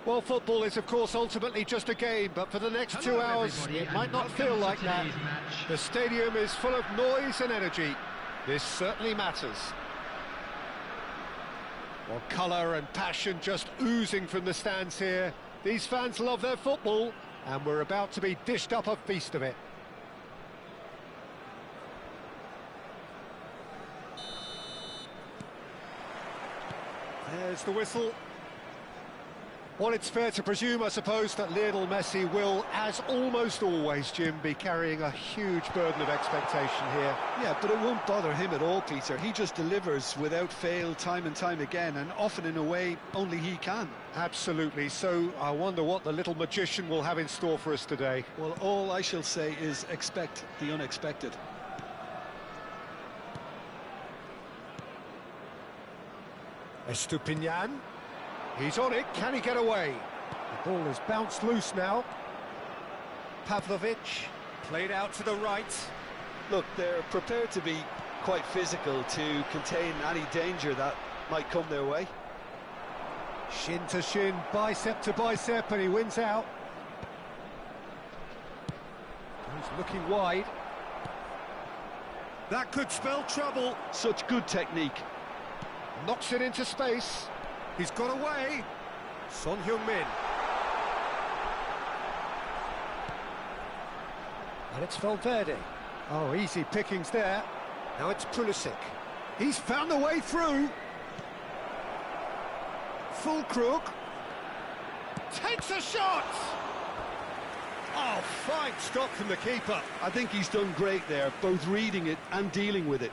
Well, football is, of course, ultimately just a game, but for the next 2 hours, it might not feel like that. The stadium is full of noise and energy. This certainly matters. Well, colour and passion just oozing from the stands here. These fans love their football, and we're about to be dished up a feast of it. There's the whistle. Well, it's fair to presume, I suppose, that Lionel Messi will, as almost always, Jim, be carrying a huge burden of expectation here. Yeah, but it won't bother him at all, Peter. He just delivers without fail time and time again, and often in a way only he can. Absolutely. So I wonder what the little magician will have in store for us today. Well, all I shall say is expect the unexpected. Estupinian. He's on it, can he get away? The ball is bounced loose now. Pavlovic, played out to the right. Look, they're prepared to be quite physical to contain any danger that might come their way. Shin to shin, bicep to bicep, and he wins out. He's looking wide. That could spell trouble. Such good technique. Knocks it into space. He's got away. Son Heung-min. And it's Valverde. Oh, easy pickings there. Now it's Pulisic. He's found a way through. Fulkrug. Takes a shot! Oh, fine stop from the keeper. I think he's done great there, both reading it and dealing with it.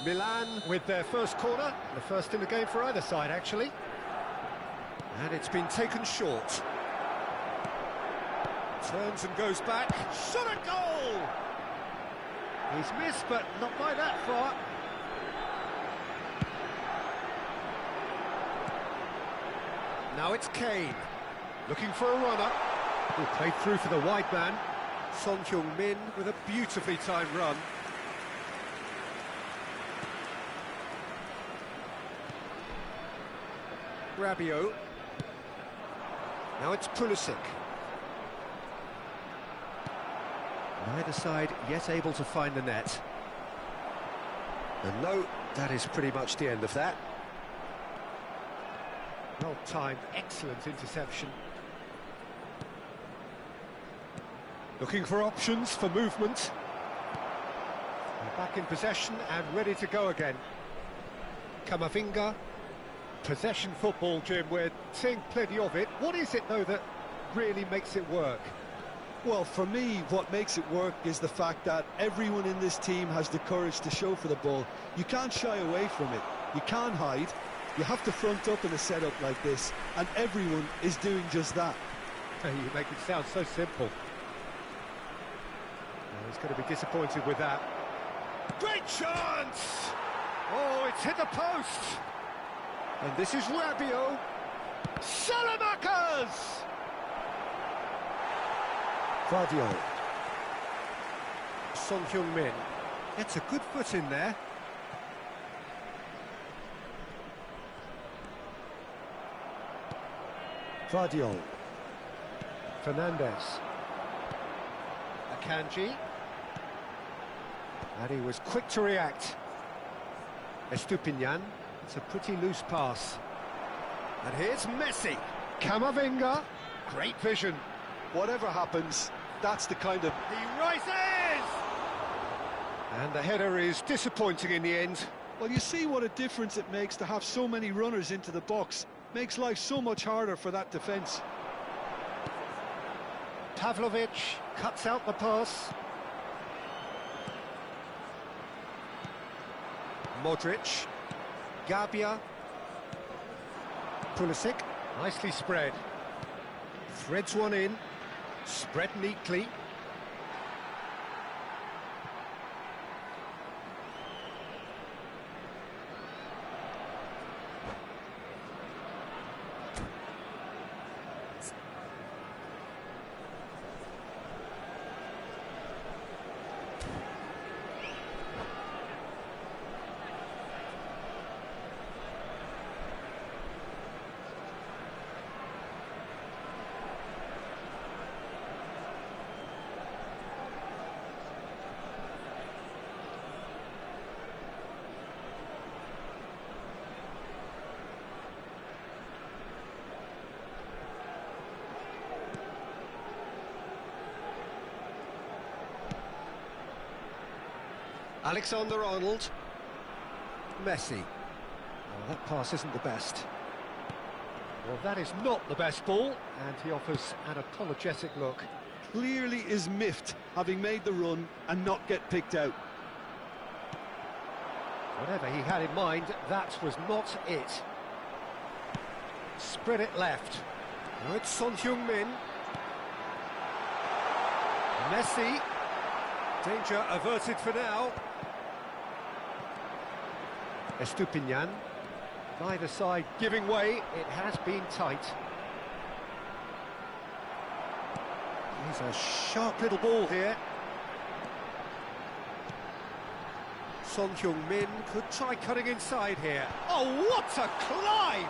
Milan with their first corner, the first in the game for either side, actually. And it's been taken short. Turns and goes back. Shot a goal! He's missed, but not by that far. Now it's Kane, looking for a runner. Who played through for the wide man. Son Heung-min with a beautifully timed run. Rabiot. Now it's Pulisic. Neither side yet able to find the net. And no, that is pretty much the end of that. Well timed, excellent interception. Looking for options for movement. They're back in possession and ready to go again. Camavinga. Possession football, Jim, we're seeing plenty of it. What is it, though, that really makes it work? Well, for me, what makes it work is the fact that everyone in this team has the courage to show for the ball. You can't shy away from it. You can't hide. You have to front up in a setup like this, and everyone is doing just that. You make it sound so simple. He's going to be disappointed with that. Great chance! Oh, it's hit the post! And this is Rabiot. Salamanca's! Vardiol. Son Heung-min. It's a good foot in there. Vardiol. Fernandez. Akanji. And he was quick to react. Estupinian. It's a pretty loose pass. And here's Messi. Camavinga. Great vision. Whatever happens, that's the kind of... He rises! And the header is disappointing in the end. Well, you see what a difference it makes to have so many runners into the box. Makes life so much harder for that defence. Pavlovic cuts out the pass. Modric. Gabia. Pulisic, nicely spread. Threads one in, spread neatly. Alexander-Arnold. Messi. Oh, that pass isn't the best. Well, that is not the best ball, and he offers an apologetic look. Clearly is miffed, having made the run and not get picked out. Whatever he had in mind, that was not it. Spread it left. Now it's Son Heung-min. Messi. Danger averted for now. Estupinian. Neither side giving way. It has been tight. He's a sharp little ball here. Son Heung-min could try cutting inside here. Oh, what a climb!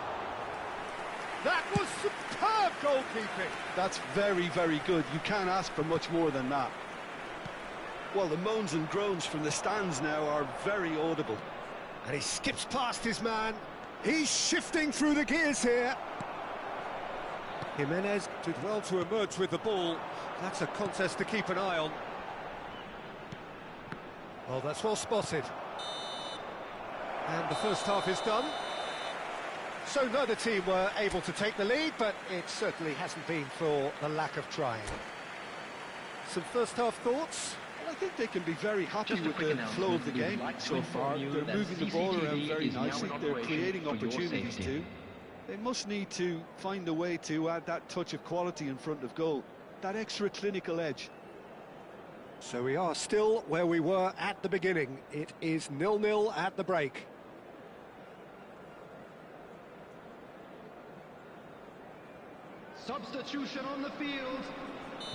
That was superb goalkeeping. That's very, very good. You can't ask for much more than that. Well, the moans and groans from the stands now are very audible. And he skips past his man. He's shifting through the gears here. Jimenez did well to emerge with the ball. That's a contest to keep an eye on. Well, that's well spotted. And the first half is done. So neither team were able to take the lead, but it certainly hasn't been for the lack of trying. Some first half thoughts? Well, I think they can be very happy with the flow of the game so far. They're moving the ball around very nicely. They're creating opportunities too. They must need to find a way to add that touch of quality in front of goal, that extra clinical edge. So we are still where we were at the beginning. It is 0-0 at the break. Substitution on the field,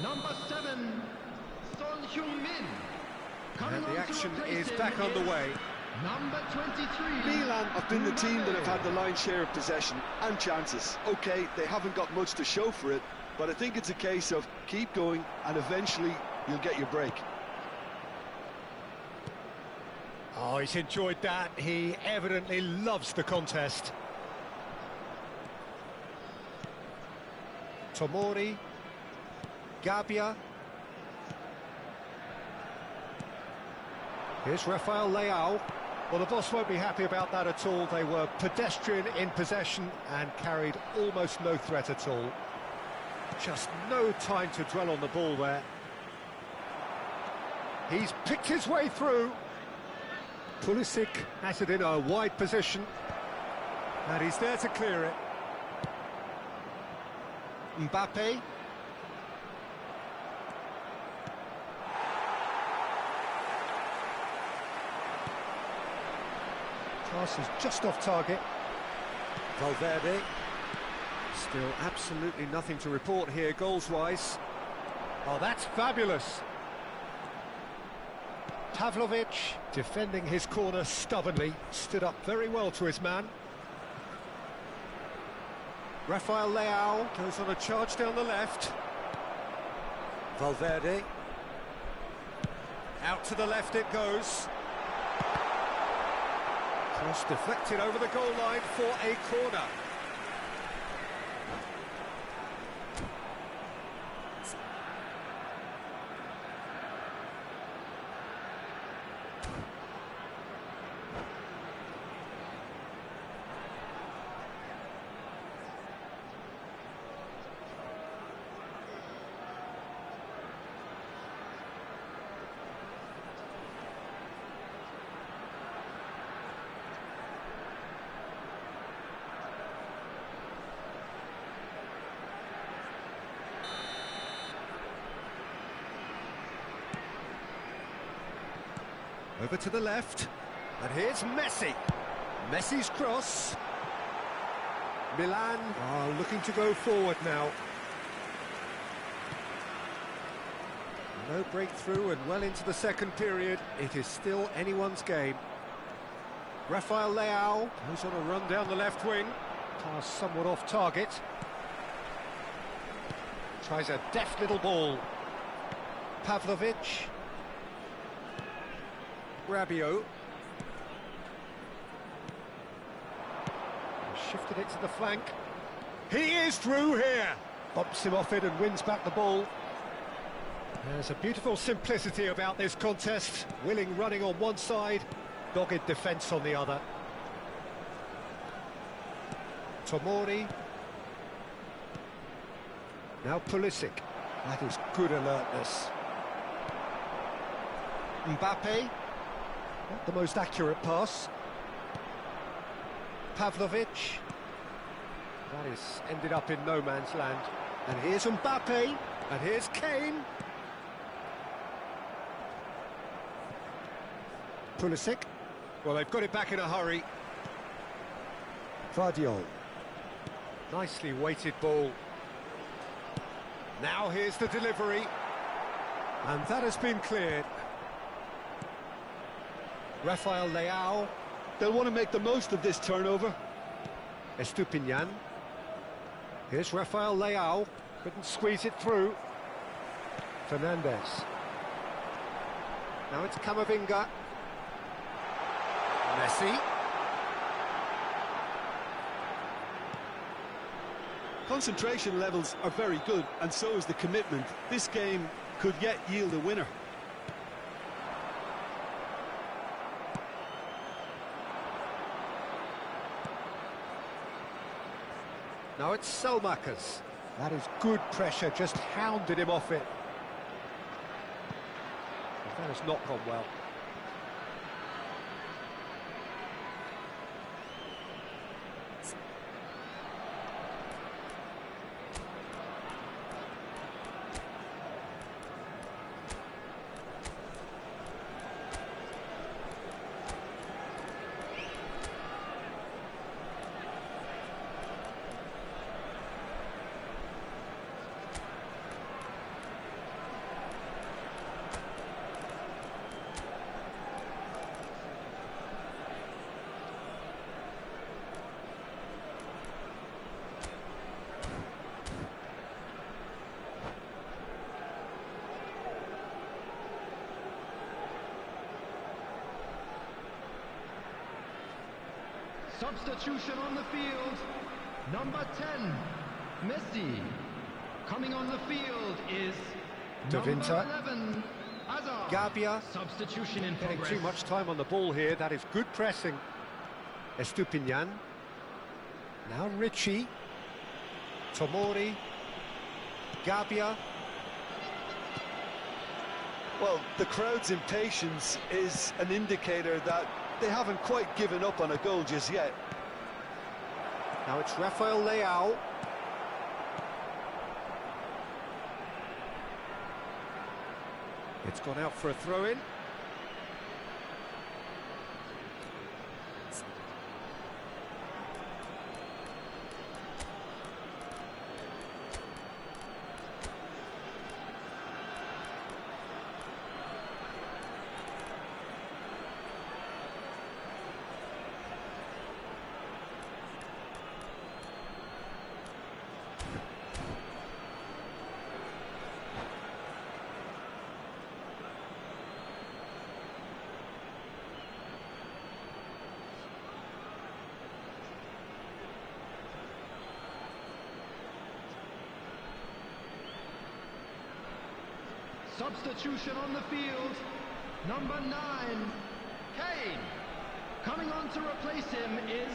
number 7, Son Heung-min. And the action is back underway. Number 23. Milan have been the team that have had the lion's share of possession and chances. OK, they haven't got much to show for it, but I think it's a case of keep going and eventually you'll get your break. Oh, he's enjoyed that. He evidently loves the contest. Tomori, Gabia. Here's Rafael Leao. Well, the boss won't be happy about that at all. They were pedestrian in possession and carried almost no threat at all. Just no time to dwell on the ball there. He's picked his way through. Pulisic has it in a wide position. And he's there to clear it. Mbappe. Pass is just off target. Valverde. Still absolutely nothing to report here goals-wise. Oh, that's fabulous. Pavlovic, defending his corner stubbornly, stood up very well to his man. Rafael Leao goes on a charge down the left. Valverde. Out to the left it goes. Cross deflected over the goal line for a corner. Over to the left, and here's Messi. Messi's cross. Milan are looking to go forward now. No breakthrough and well into the second period. It is still anyone's game. Rafael Leao goes on a run down the left wing. Pass somewhat off target. Tries a deft little ball. Pavlovic. Rabiot. Shifted it to the flank. He is through here. Bumps him off it and wins back the ball. There's a beautiful simplicity about this contest. Willing running on one side, dogged defence on the other. Tomori. Now Pulisic. That is good alertness. Mbappe. Not the most accurate pass. Pavlovic. That is ended up in no man's land. And here's Mbappe. And here's Kane. Pulisic. Well, they've got it back in a hurry. Vardiol. Nicely weighted ball. Now here's the delivery. And that has been cleared. Rafael Leao. They'll want to make the most of this turnover. Estupinian. Here's Rafael Leao. Couldn't squeeze it through. Fernandez. Now it's Camavinga. Messi. Concentration levels are very good, and so is the commitment. This game could yet yield a winner. Now it's Selmakers. That is good pressure, just hounded him off it. That has not gone well. Substitution on the field. Number 10, Messi. Coming on the field is number Davinta. 11, Hazard. Gabia. Substitution in Getting progress. too much time on the ball here. That is good pressing. Estupinian. Now Ricci. Tomori. Gabia. Well, the crowd's impatience is an indicator that they haven't quite given up on a goal just yet. Now it's Rafael Leao. It's gone out for a throw-in. Substitution on the field. Number 9, Kane. Coming on to replace him is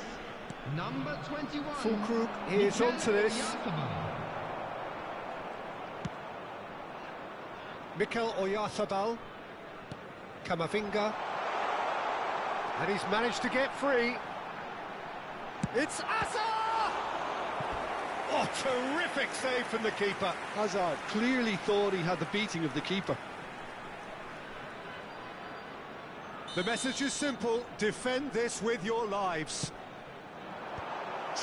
number 21. Fulkrug is onto this. Mikel Oyarzabal. Camavinga. And he's managed to get free. It's Asa! Oh, terrific save from the keeper. Hazard clearly thought he had the beating of the keeper. The message is simple: defend this with your lives.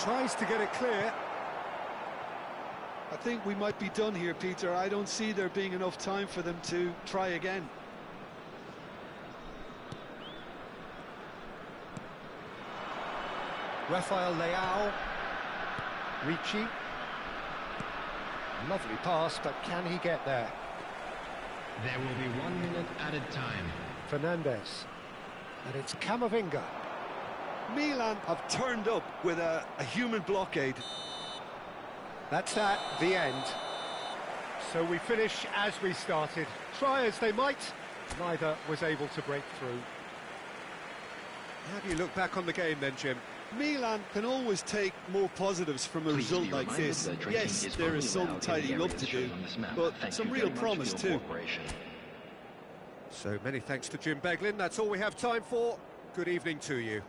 Tries to get it clear. I think we might be done here, Peter. I don't see there being enough time for them to try again. Rafael Leao. Ricci. Lovely pass, but can he get there? There will be 1 minute added time. Fernandez. And it's Camavinga. Milan have turned up with a human blockade. That's at the end. So we finish as we started. Try as they might, neither was able to break through. How do you look back on the game then, Jim? Milan can always take more positives from a result like this. Yes, there is some tidying up to do, but some real promise too. So many thanks to Jim Beglin. That's all we have time for. Good evening to you.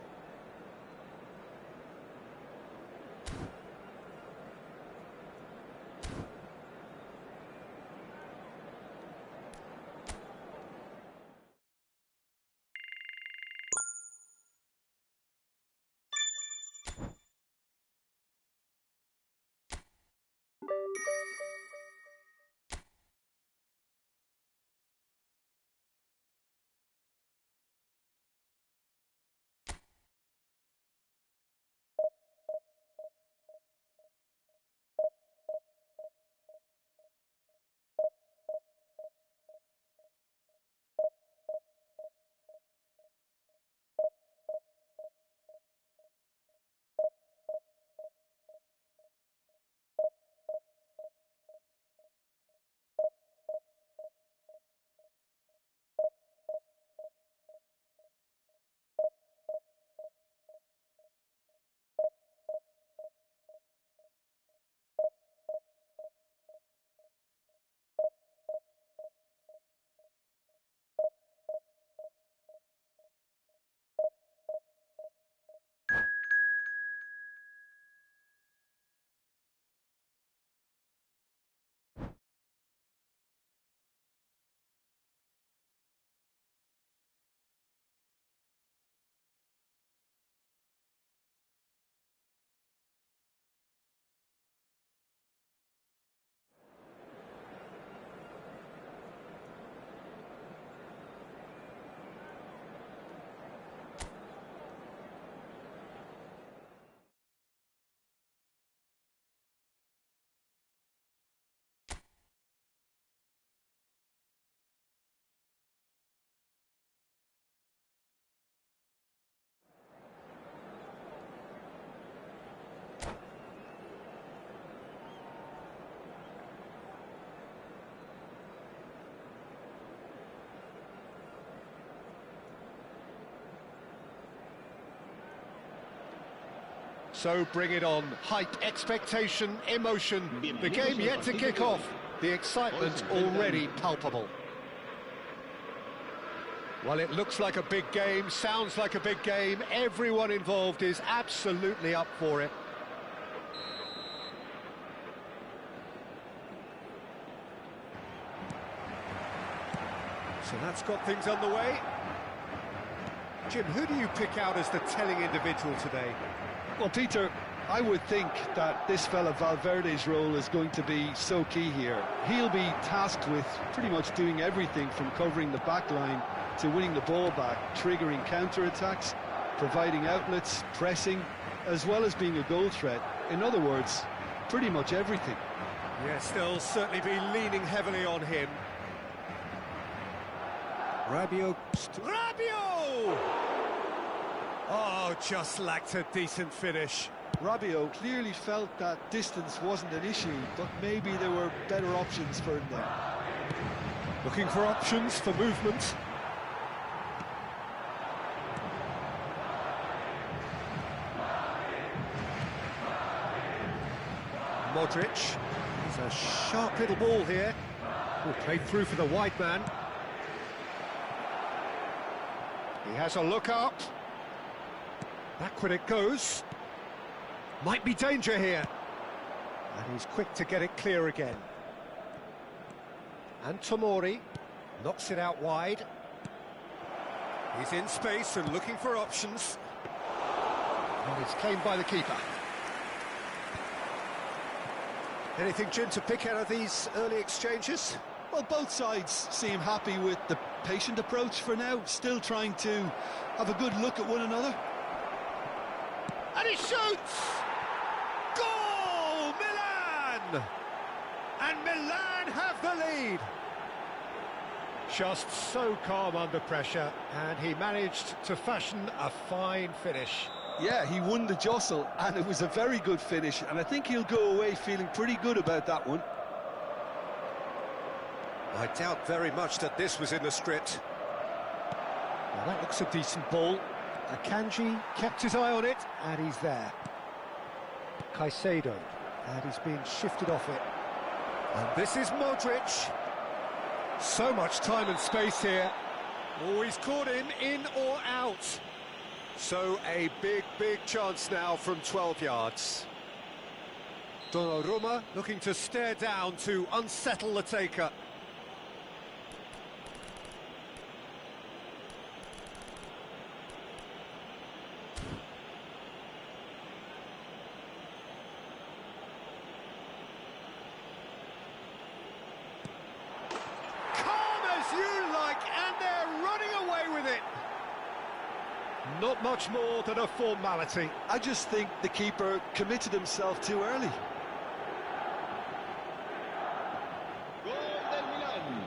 So bring it on. Hype, expectation, emotion. The game yet to kick off. The excitement already palpable. Well, it looks like a big game, sounds like a big game. Everyone involved is absolutely up for it. So that's got things underway. Jim, who do you pick out as the telling individual today? Well, Peter, I would think that this fella Valverde's role is going to be so key here. He'll be tasked with pretty much doing everything from covering the back line to winning the ball back, triggering counter-attacks, providing outlets, pressing, as well as being a goal threat. In other words, pretty much everything. Yes, they'll certainly be leaning heavily on him. Rabiot! Oh, just lacked a decent finish. Rabiot clearly felt that distance wasn't an issue, but maybe there were better options for him there. Looking for options for movement. Modric. It's a sharp little ball here. Played through for the wide man. He has a look up. Backward it goes. Might be danger here. And he's quick to get it clear again. And Tomori knocks it out wide. He's in space and looking for options. And it's claimed by the keeper. Anything, Jim, to pick out of these early exchanges? Well, both sides seem happy with the patient approach for now, still trying to have a good look at one another. And he shoots! Goal! Milan! And Milan have the lead. Just so calm under pressure, and he managed to fashion a fine finish. Yeah, he won the jostle, and it was a very good finish, and I think he'll go away feeling pretty good about that one. I doubt very much that this was in the script. Well, that looks a decent ball. Akanji kept his eye on it, and he's there. Caicedo, and he's being shifted off it. And this is Modric. So much time and space here. Oh, he's caught him in or out. So a big chance now from 12 yards. Donnarumma looking to stare down to unsettle the taker. And they're running away with it. Not much more than a formality. I just think the keeper committed himself too early. Gol del Milan.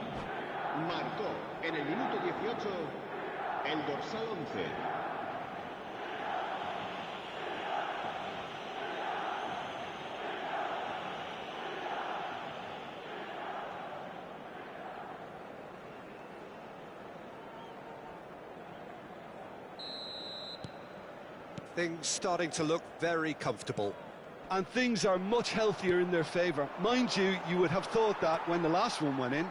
Marcó en el minuto 18 el dorsal 11. Things starting to look very comfortable. And things are much healthier in their favour. Mind you, you would have thought that when the last one went in.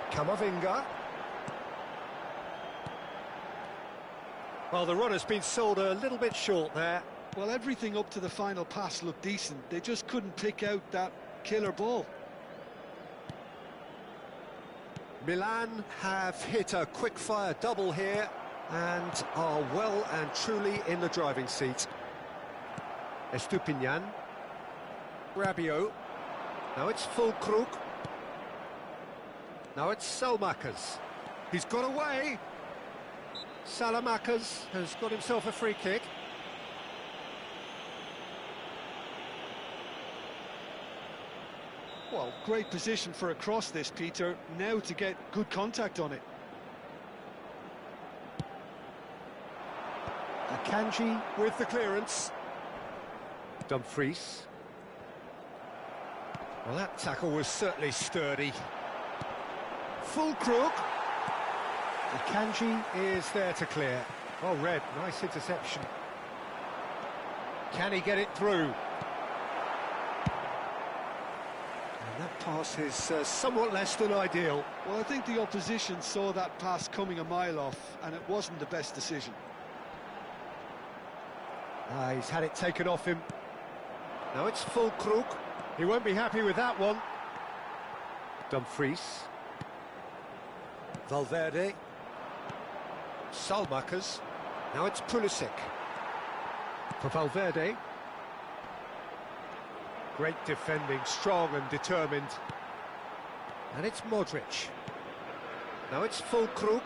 Camavinga. Well, the run has been sold a little bit short there. Well, everything up to the final pass looked decent. They just couldn't pick out that killer ball. Milan have hit a quick-fire double here and are well and truly in the driving seat. Estupinian. Rabiot. Now it's Fulkrug. Now it's Selmakers. He's got away. Salamakers has got himself a free kick. Well, great position for a cross this, Peter. Now to get good contact on it. Akanji with the clearance. Dumfries. Well, that tackle was certainly sturdy. Fulkrug. Akanji is there to clear. Well read, nice interception. Can he get it through? And that pass is somewhat less than ideal. Well, I think the opposition saw that pass coming a mile off, and it wasn't the best decision. He's had it taken off him. Now it's Fulkrug. He won't be happy with that one. Dumfries. Valverde. Salmakers. Now it's Pulisic. For Valverde. Great defending, strong and determined. And it's Modric. Now it's Fulkrug.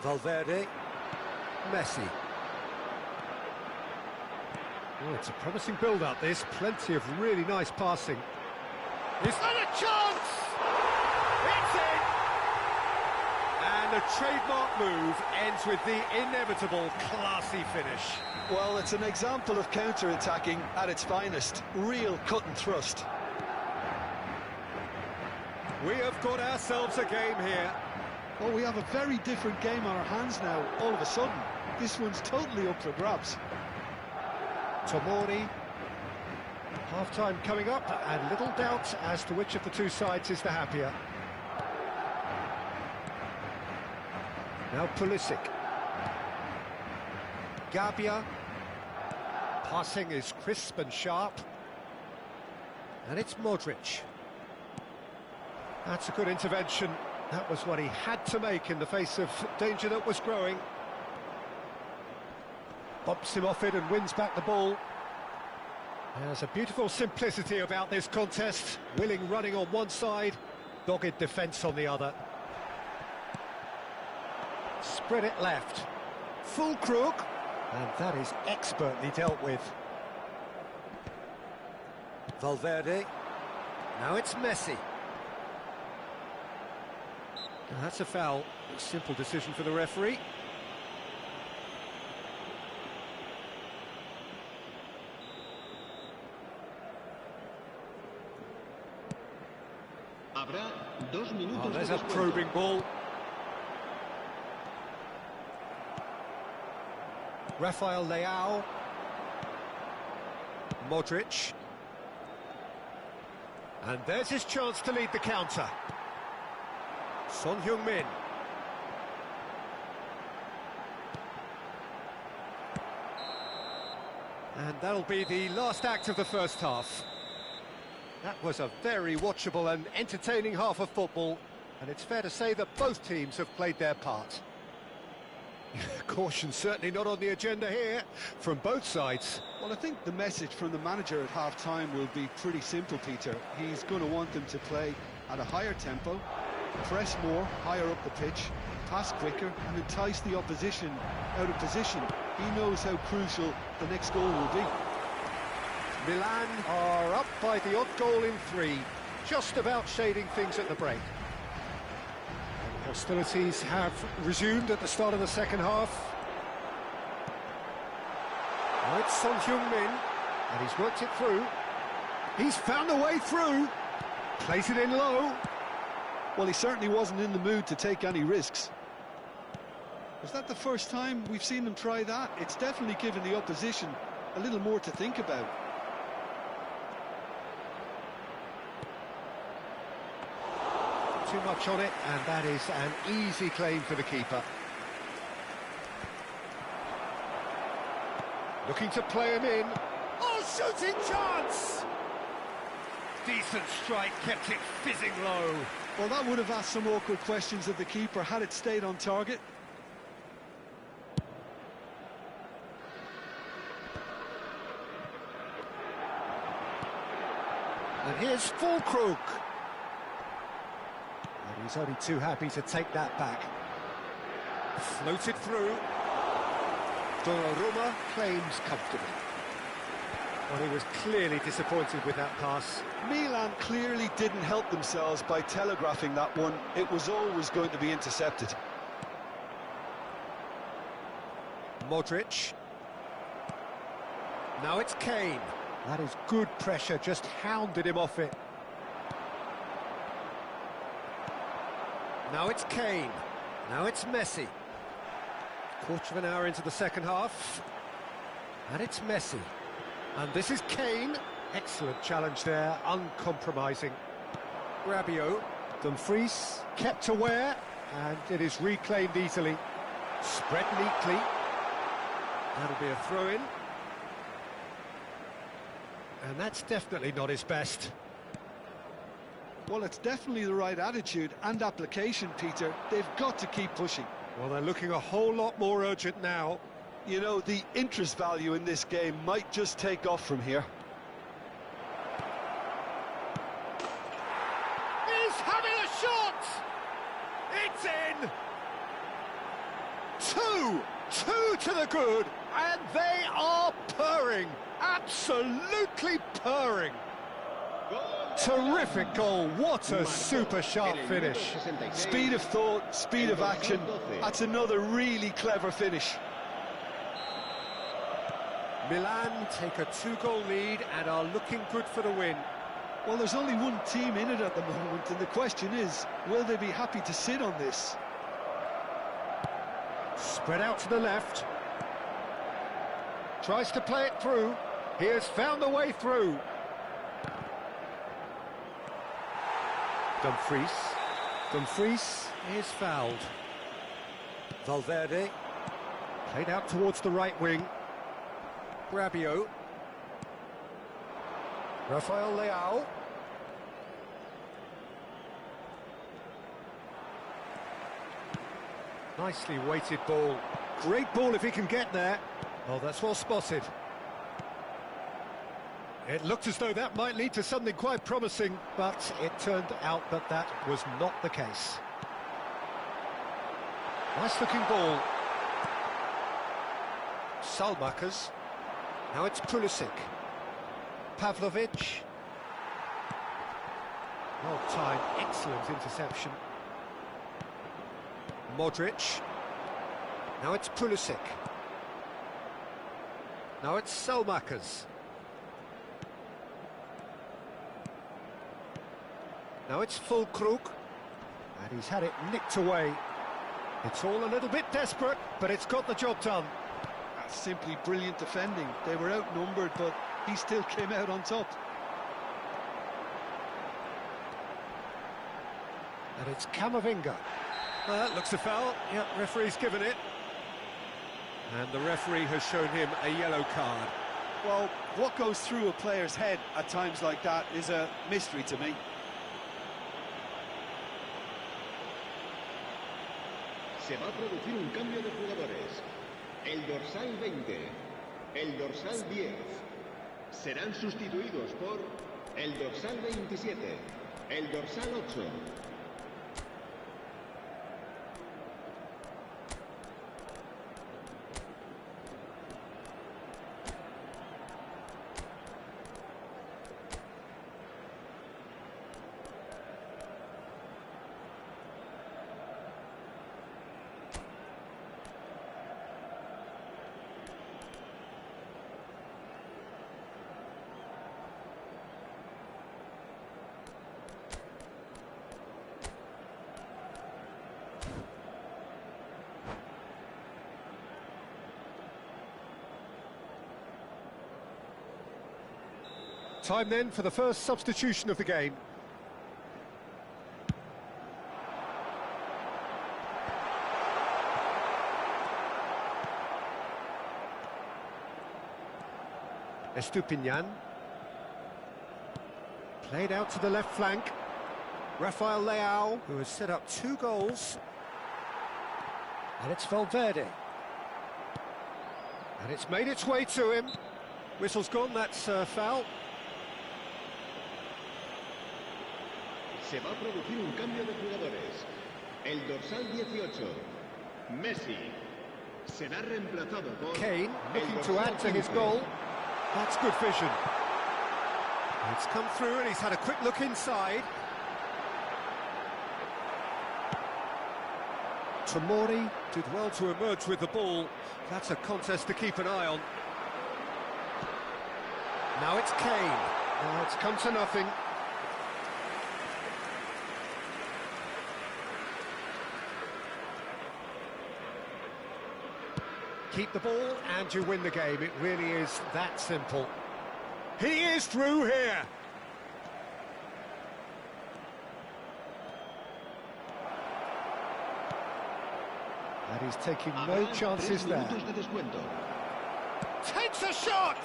Valverde. Messi. Oh, it's a promising build-up, this. Plenty of really nice passing. Is that a chance? It's in! And the trademark move ends with the inevitable classy finish. Well, it's an example of counter-attacking at its finest. Real cut and thrust. We have got ourselves a game here. Well, we have a very different game on our hands now, all of a sudden. This one's totally up for grabs. Tomori. Half-time coming up, and little doubt as to which of the two sides is the happier. Now Pulisic. Gabia. Passing is crisp and sharp. And it's Modric. That's a good intervention. That was what he had to make in the face of danger that was growing. Bumps him off it and wins back the ball. There's a beautiful simplicity about this contest. Willing running on one side, dogged defence on the other. Spread it left. Fulkrug. And that is expertly dealt with. Valverde. Now it's Messi. Now that's a foul. A simple decision for the referee. a probing ball. Rafael Leao. Modric. And there's his chance to lead the counter. Son Heung-min. And that'll be the last act of the first half. That was a very watchable and entertaining half of football, and it's fair to say that both teams have played their part. Caution certainly not on the agenda here, from both sides. Well, I think the message from the manager at half-time will be pretty simple, Peter. He's going to want them to play at a higher tempo, press more, higher up the pitch, pass quicker, and entice the opposition out of position. He knows how crucial the next goal will be. Milan are up by the odd goal in 3, just about shading things at the break. And hostilities have resumed at the start of the second half. Now it's Son Heung-min, and he's worked it through. He's found a way through. Plays it in low. Well, he certainly wasn't in the mood to take any risks. Was that the first time we've seen them try that? It's definitely given the opposition a little more to think about. Too much on it, and that is an easy claim for the keeper. Looking to play him in. Oh, shooting chance! Decent strike, kept it fizzing low. Well, that would have asked some awkward questions of the keeper had it stayed on target. And here's Fulkrug. And he's only too happy to take that back. Floated through. Donnarumma claims comfortably. Well, he was clearly disappointed with that pass. Milan clearly didn't help themselves by telegraphing that one. It was always going to be intercepted. Modric. Now it's Kane. That is good pressure, just hounded him off it. Now it's Kane. Now it's Messi. Quarter of an hour into the second half. And it's Messi. And this is Kane. Excellent challenge there, uncompromising. Rabiot. Dumfries kept aware, and it is reclaimed easily. Spread neatly. That'll be a throw-in. And that's definitely not his best. Well, it's definitely the right attitude and application, Peter. They've got to keep pushing. Well, they're looking a whole lot more urgent now. You know, the interest value in this game might just take off from here. He's having a shot! It's in! Two to the good, and they are purring. Absolutely purring. Terrific goal, what a super sharp finish. Speed of thought, speed of action, that's another really clever finish. Milan take a 2-goal lead and are looking good for the win. Well, there's only one team in it at the moment, and the question is, will they be happy to sit on this? Spread out to the left. Tries to play it through. He has found the way through. Dumfries is fouled. Valverde played out towards the right wing. Rabiot. Rafael Leao. Nicely weighted ball. Great ball if he can get there. Oh, that's well spotted. It looked as though that might lead to something quite promising, but it turned out that that was not the case. Nice-looking ball. Salmakers. Now it's Pulisic. Pavlovic. Well timed, excellent interception. Modric. Now it's Pulisic. Now it's Salmakers. Now it's Fulkrug. And He's had it nicked away. It's all a little bit desperate, but it's got the job done. That's simply brilliant defending. They were outnumbered, but he still came out on top. And it's Camavinga. That looks a foul. Yep, referee's given it. And the referee has shown him a yellow card. Well, what goes through a player's head at times like that is a mystery to me. Se va a producir un cambio de jugadores. El dorsal 20, el dorsal 10 serán sustituidos por el dorsal 27, el dorsal 8. Time then for the first substitution of the game. Estupinian. Played out to the left flank. Rafael Leao, who has set up 2 goals. And it's Valverde. And it's made its way to him. Whistle's gone, that's foul. Se va a producir un cambio de jugadores. El dorsal 18, Messi, será reemplazado por Kane looking to add to his goal. That's good vision. It's come through and he's had a quick look inside. Tomori did well to emerge with the ball. That's a contest to keep an eye on. Now it's Kane. Now it's come to nothing. Keep the ball and you win the game. It really is that simple. He is through here. And he's taking no chances there. Takes a shot!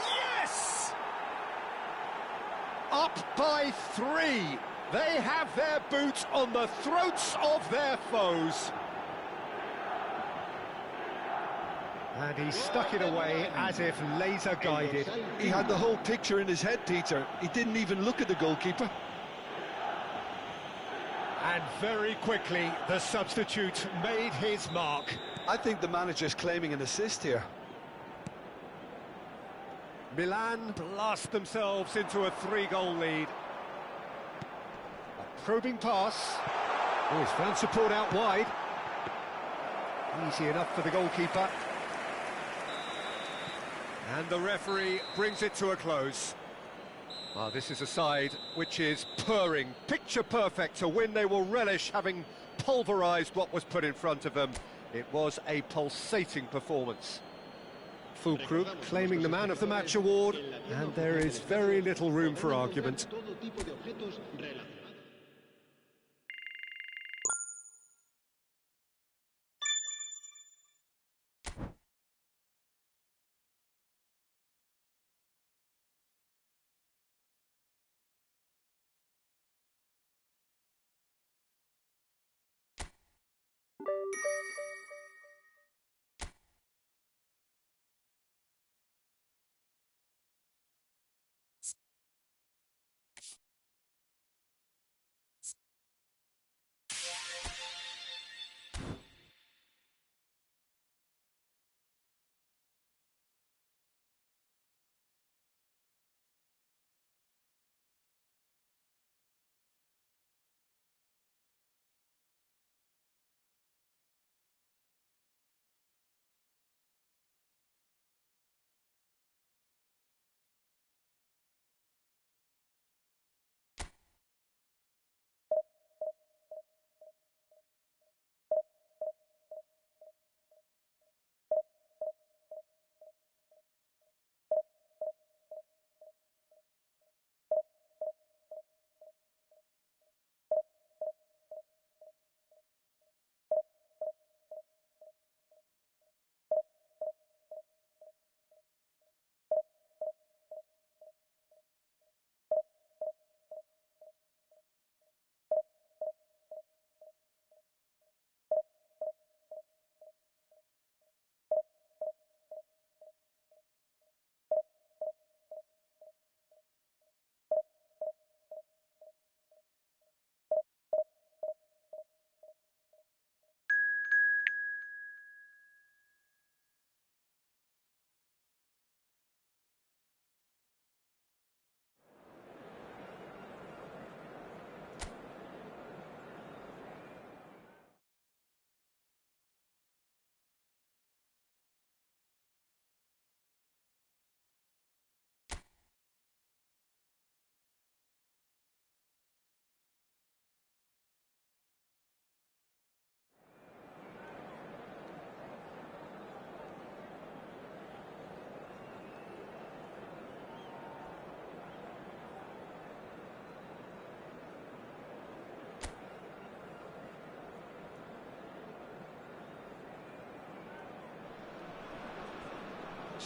Yes! Up by 3. They have their boot on the throats of their foes. And he stuck it away as if laser-guided. He had the whole picture in his head, Peter. He didn't even look at the goalkeeper. And very quickly, the substitute made his mark. I think the manager's claiming an assist here. Milan blast themselves into a 3-goal lead. A probing pass. Oh, he's found support out wide. Easy enough for the goalkeeper. And the referee brings it to a close. This is a side which is purring, picture perfect, to win. They will relish having pulverised what was put in front of them. It was a pulsating performance. Fulkrug claiming the Man of the Match award, and there is very little room for argument.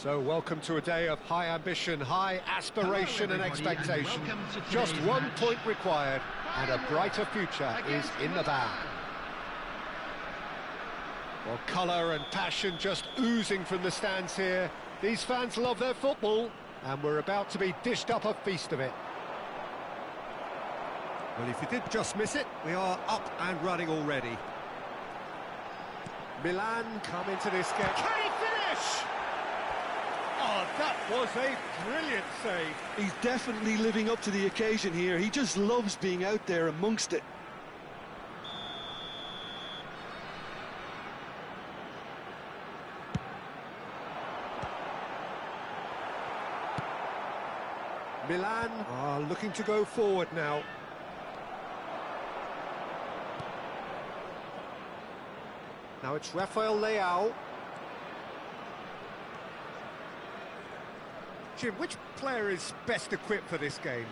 So welcome to a day of high ambition, high aspiration and expectation. Just 1 point required and a brighter future is in the bag. Well, colour and passion just oozing from the stands here. These fans love their football and we're about to be dished up a feast of it. Well, if you did just miss it, we are up and running already. Milan come into this game. Can he finish? Oh, that was a brilliant save. He's definitely living up to the occasion here. He just loves being out there amongst it. Milan are looking to go forward now. Now it's Rafael Leao. Jim, which player is best equipped for this game?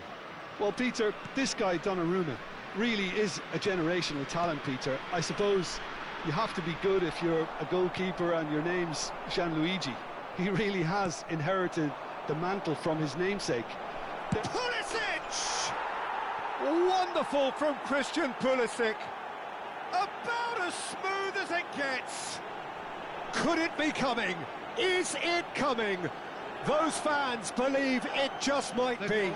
Well, Peter, this guy, Donnarumma, really is a generational talent, Peter. I suppose you have to be good if you're a goalkeeper and your name's Gianluigi. He really has inherited the mantle from his namesake. Pulisic! Wonderful from Christian Pulisic. About as smooth as it gets. Could it be coming? Is it coming? Those fans believe it just might be.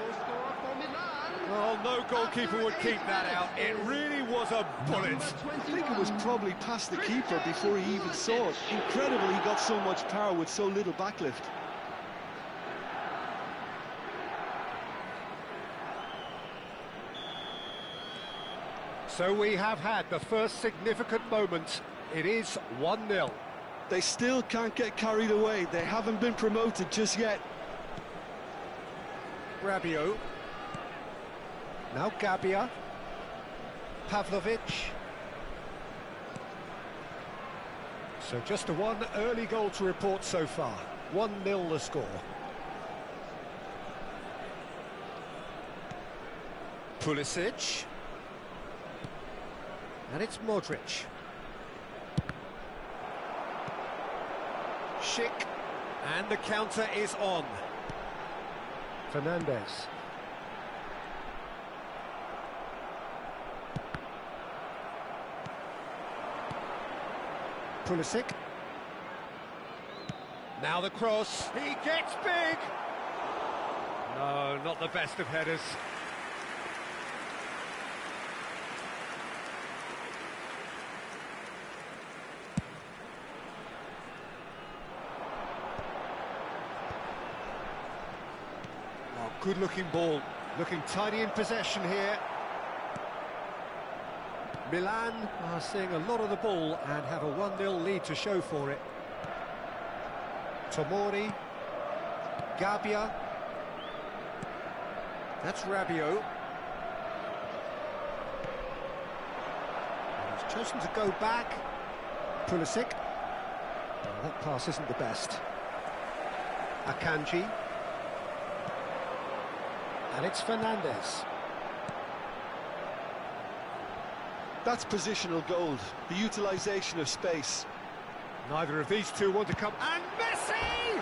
Well, no goalkeeper would keep that out. It really was a bullet. I think it was probably past the keeper before he even saw it. Incredible he got so much power with so little backlift. So we have had the first significant moment. It is 1-0. They still can't get carried away. They haven't been promoted just yet. Rabiot. Now Gabia. Pavlovic. So just a one early goal to report so far. 1-0 the score. Pulisic. And it's Modric. Schick. And the counter is on. Fernandez. Pulisic. Now the cross. He gets big. No, not the best of headers. Good-looking ball, looking tidy in possession here. Milan are seeing a lot of the ball and have a 1-0 lead to show for it. Tomori, Gabia, that's Rabiot. And he's chosen to go back. Pulisic. Oh, that pass isn't the best. Akanji. And it's Fernandez. That's positional gold, the utilisation of space. Neither of these two want to come. And Messi!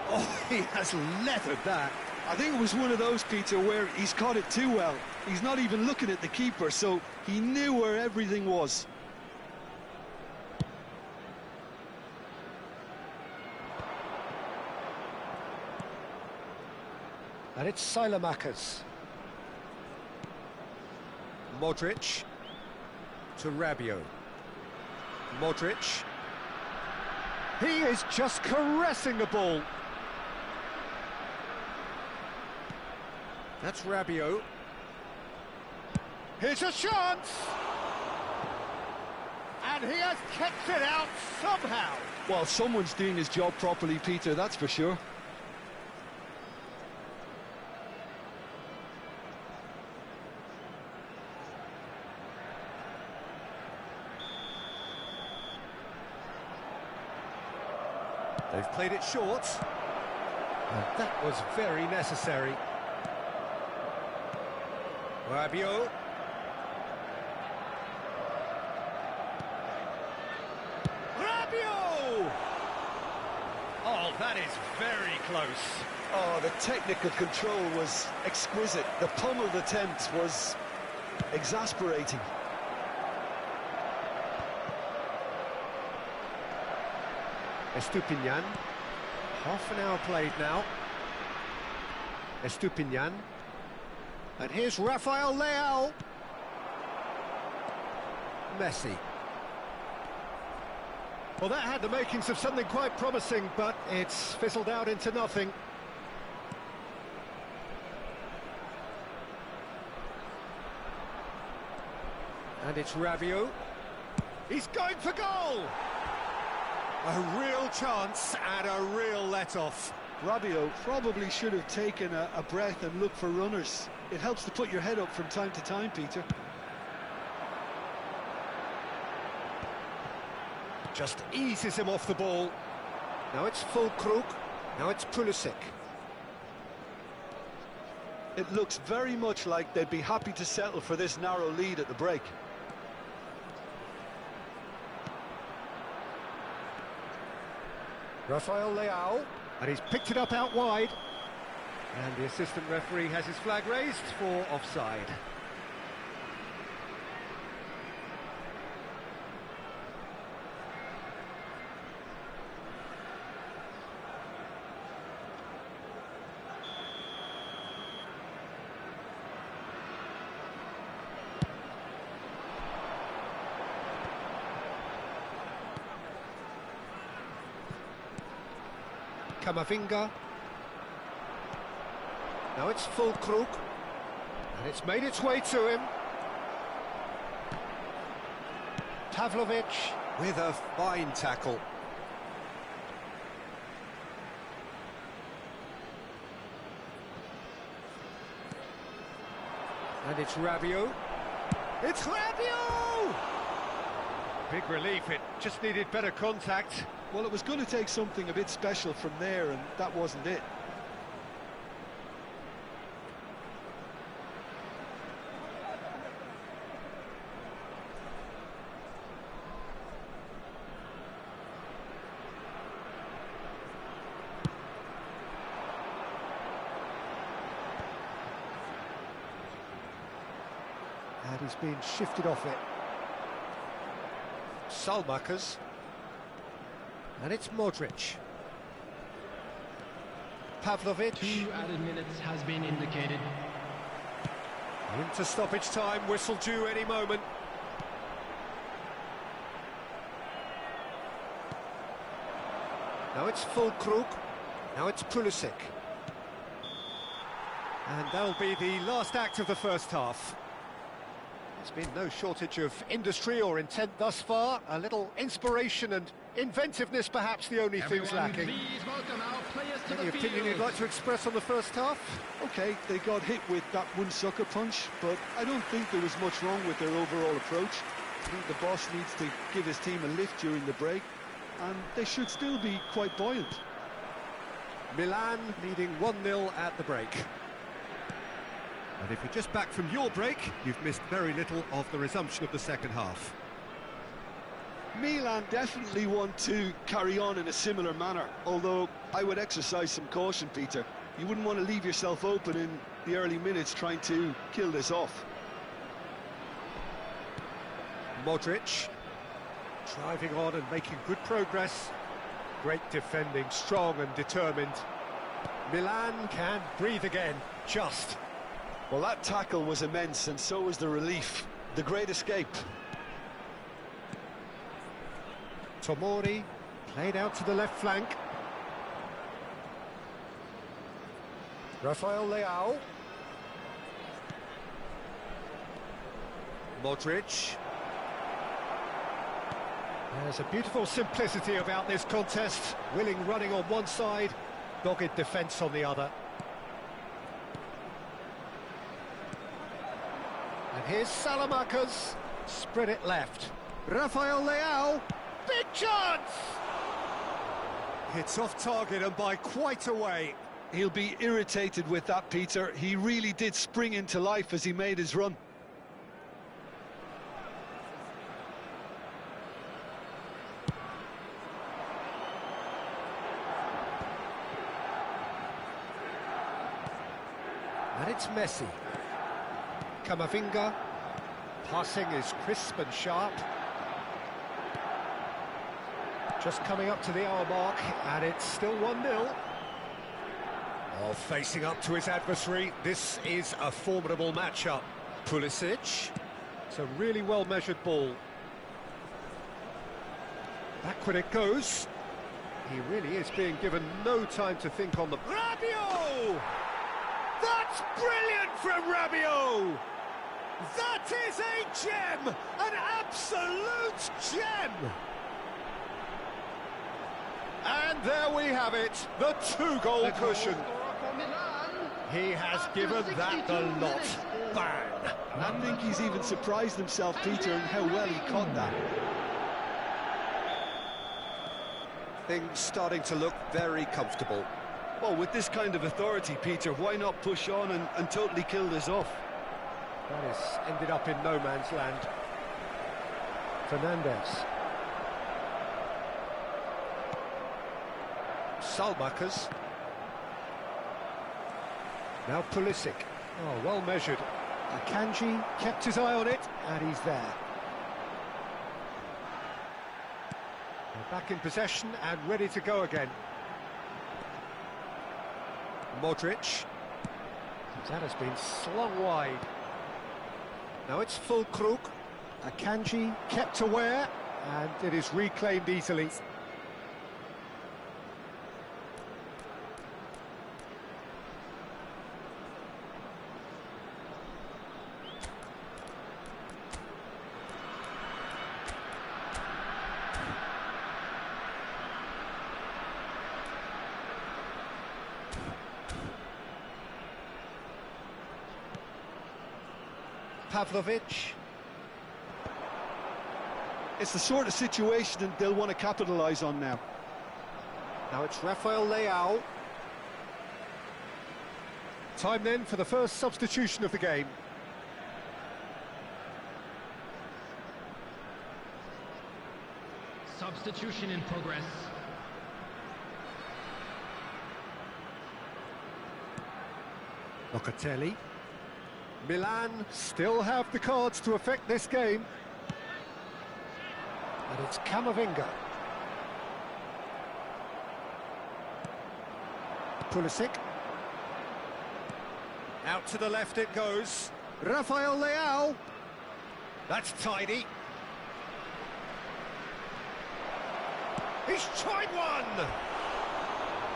Oh, he has leathered that. I think it was one of those, Peter, where he's caught it too well. He's not even looking at the keeper, so he knew where everything was. And it's Silamakers. Modric to Rabiot. Modric. He is just caressing the ball. That's Rabiot. Here's a chance! And he has kept it out somehow. Well, someone's doing his job properly, Peter, that's for sure. They've played it short. And that was very necessary. Rabiot. Rabiot! Oh, That is very close. Oh, the technical control was exquisite. The pummeled attempt was exasperating. Estupinian. Half an hour played now. Estupinian. And here's Rafael Leao. Messi. Well, that had the makings of something quite promising, but it's fizzled out into nothing. And it's Rabiot. He's going for goal! A real chance and a real let-off. Rabiot probably should have taken a breath and looked for runners. It helps to put your head up from time to time, Peter. Just eases him off the ball. Now it's Fulkrug. Now it's Pulisic. It looks very much like they'd be happy to settle for this narrow lead at the break. Rafael Leao, and he's picked it up out wide. And the assistant referee has his flag raised for offside. Kamavinga. Now it's Fulkrug, and it's made its way to him. Pavlovic with a fine tackle. And it's Rabiot. It's Rabiot! Big relief, it just needed better contact. Well, it was going to take something a bit special from there, and that wasn't it. And he's been shifted off it. Salmakers. And it's Modric. Pavlovic. 2 added minutes has been indicated. Into stoppage time, whistle due any moment. Now it's Fulkrug. Now it's Pulisic. And that'll be the last act of the first half. There's been no shortage of industry or intent thus far. A little inspiration and inventiveness, perhaps the only things lacking. Please welcome our players to Any the opinion field. you'd like to express on the first half? OK, they got hit with that one sucker punch, but I don't think there was much wrong with their overall approach. I think the boss needs to give his team a lift during the break, and they should still be quite buoyant. Milan leading 1-0 at the break. And if you're just back from your break, you've missed very little of the resumption of the second half. Milan definitely want to carry on in a similar manner, although I would exercise some caution, Peter. You wouldn't want to leave yourself open in the early minutes trying to kill this off. Modric, driving on and making good progress. Great defending, strong and determined. Milan can breathe again, just. Well, that tackle was immense, and so was the relief. The great escape. Tomori, played out to the left flank. Rafael Leao. Modric. There's a beautiful simplicity about this contest. Willing running on one side, dogged defence on the other. And here's Salamakers. Spread it left. Rafael Leao. Big chance! It's off target and by quite a way. He'll be irritated with that, Peter. He really did spring into life as he made his run. And it's Messi. Camavinga. Passing is crisp and sharp. Just coming up to the hour mark, and it's still 1-0. Oh, facing up to his adversary, this is a formidable matchup. Pulisic. It's a really well-measured ball. Back when it goes. He really is being given no time to think on the... Rabiot! That's brilliant from Rabiot! That is a gem! An absolute gem! And there we have it, the two-goal cushion. He has given that the lot. Bang! I think he's even surprised himself, Peter, in how well he caught that. Things starting to look very comfortable. Well, with this kind of authority, Peter, why not push on and totally kill this off? That has ended up in no man's land. Fernandez. Salmakers. Now Pulisic. Oh, well measured. Akanji kept his eye on it, and he's there. They're back in possession and ready to go again. Modric. That has been slung wide. Now it's full Krug. Akanji kept aware, and it is reclaimed easily. Pavlovic. It's the sort of situation that they'll want to capitalise on now. Now it's Rafael Leao. Time then for the first substitution of the game. Substitution in progress. Locatelli. Milan still have the cards to affect this game. And it's Camavinga. Pulisic. Out to the left it goes. Rafael Leao. That's tidy. He's tried one!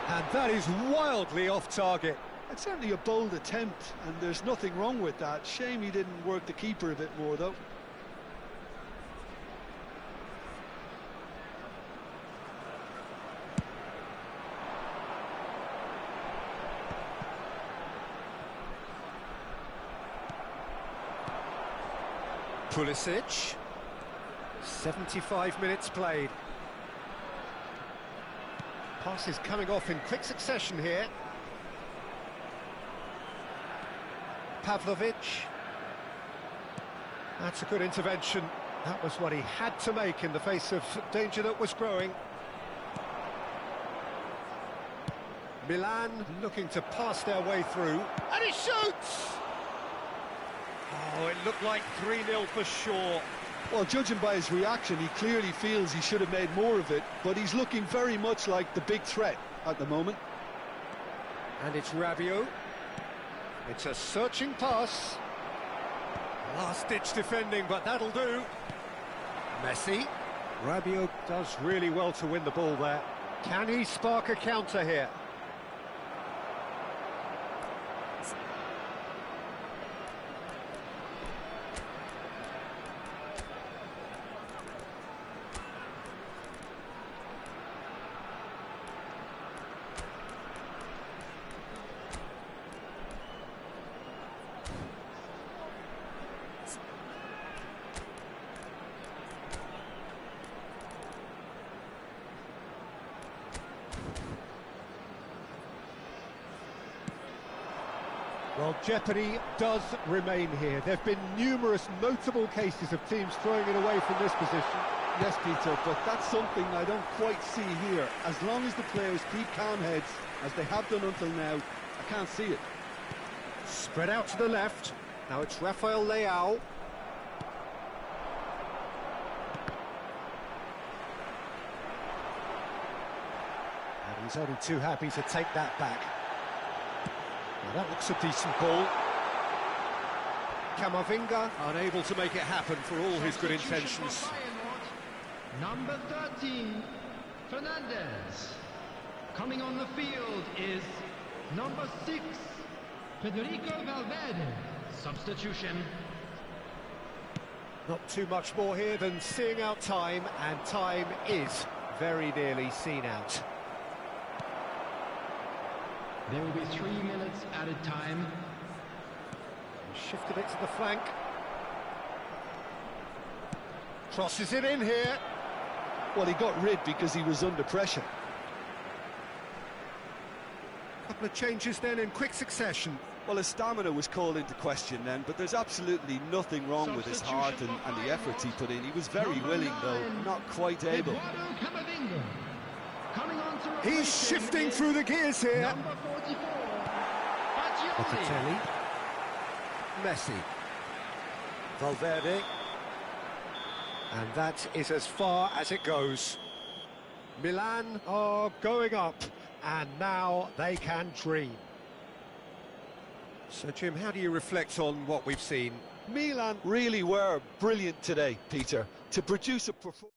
And that is wildly off target. It's certainly a bold attempt, and there's nothing wrong with that. Shame he didn't work the keeper a bit more, though. Pulisic. 75 minutes played. Pass is coming off in quick succession here. Pavlovic. That's a good intervention. That was what he had to make in the face of danger that was growing. Milan looking to pass their way through. And he shoots! Oh, it looked like 3-0 for sure. Well, judging by his reaction, he clearly feels he should have made more of it, but he's looking very much like the big threat at the moment. And it's Rabiot. It's a searching pass. Last-ditch defending, but that'll do. Messi. Rabiot does really well to win the ball there. Can he spark a counter here? Well, jeopardy does remain here. There have been numerous notable cases of teams throwing it away from this position. Yes, Peter, but that's something I don't quite see here. As long as the players keep calm heads, as they have done until now, I can't see it. Spread out to the left. Now it's Rafael Leao. And he's only too happy to take that back. Now that looks a decent ball. Camavinga unable to make it happen for all his good intentions. Number 13, Fernandez. Coming on the field is number 6, Federico Valverde. Substitution. Not too much more here than seeing out time, and time is very nearly seen out. There will be 3 minutes added time. Shifted it to the flank. Crosses it in here. Well, he got rid because he was under pressure. Couple of changes then in quick succession. Well, his stamina was called into question then, but there's absolutely nothing wrong with his heart and the efforts he put in. He was very willing, though, not quite able. He's shifting through the gears here. Number 44, Balotelli. Messi. Valverde. And that is as far as it goes. Milan are going up, and now they can dream. So, Jim, how do you reflect on what we've seen? Milan really were brilliant today, Peter, to produce a performance.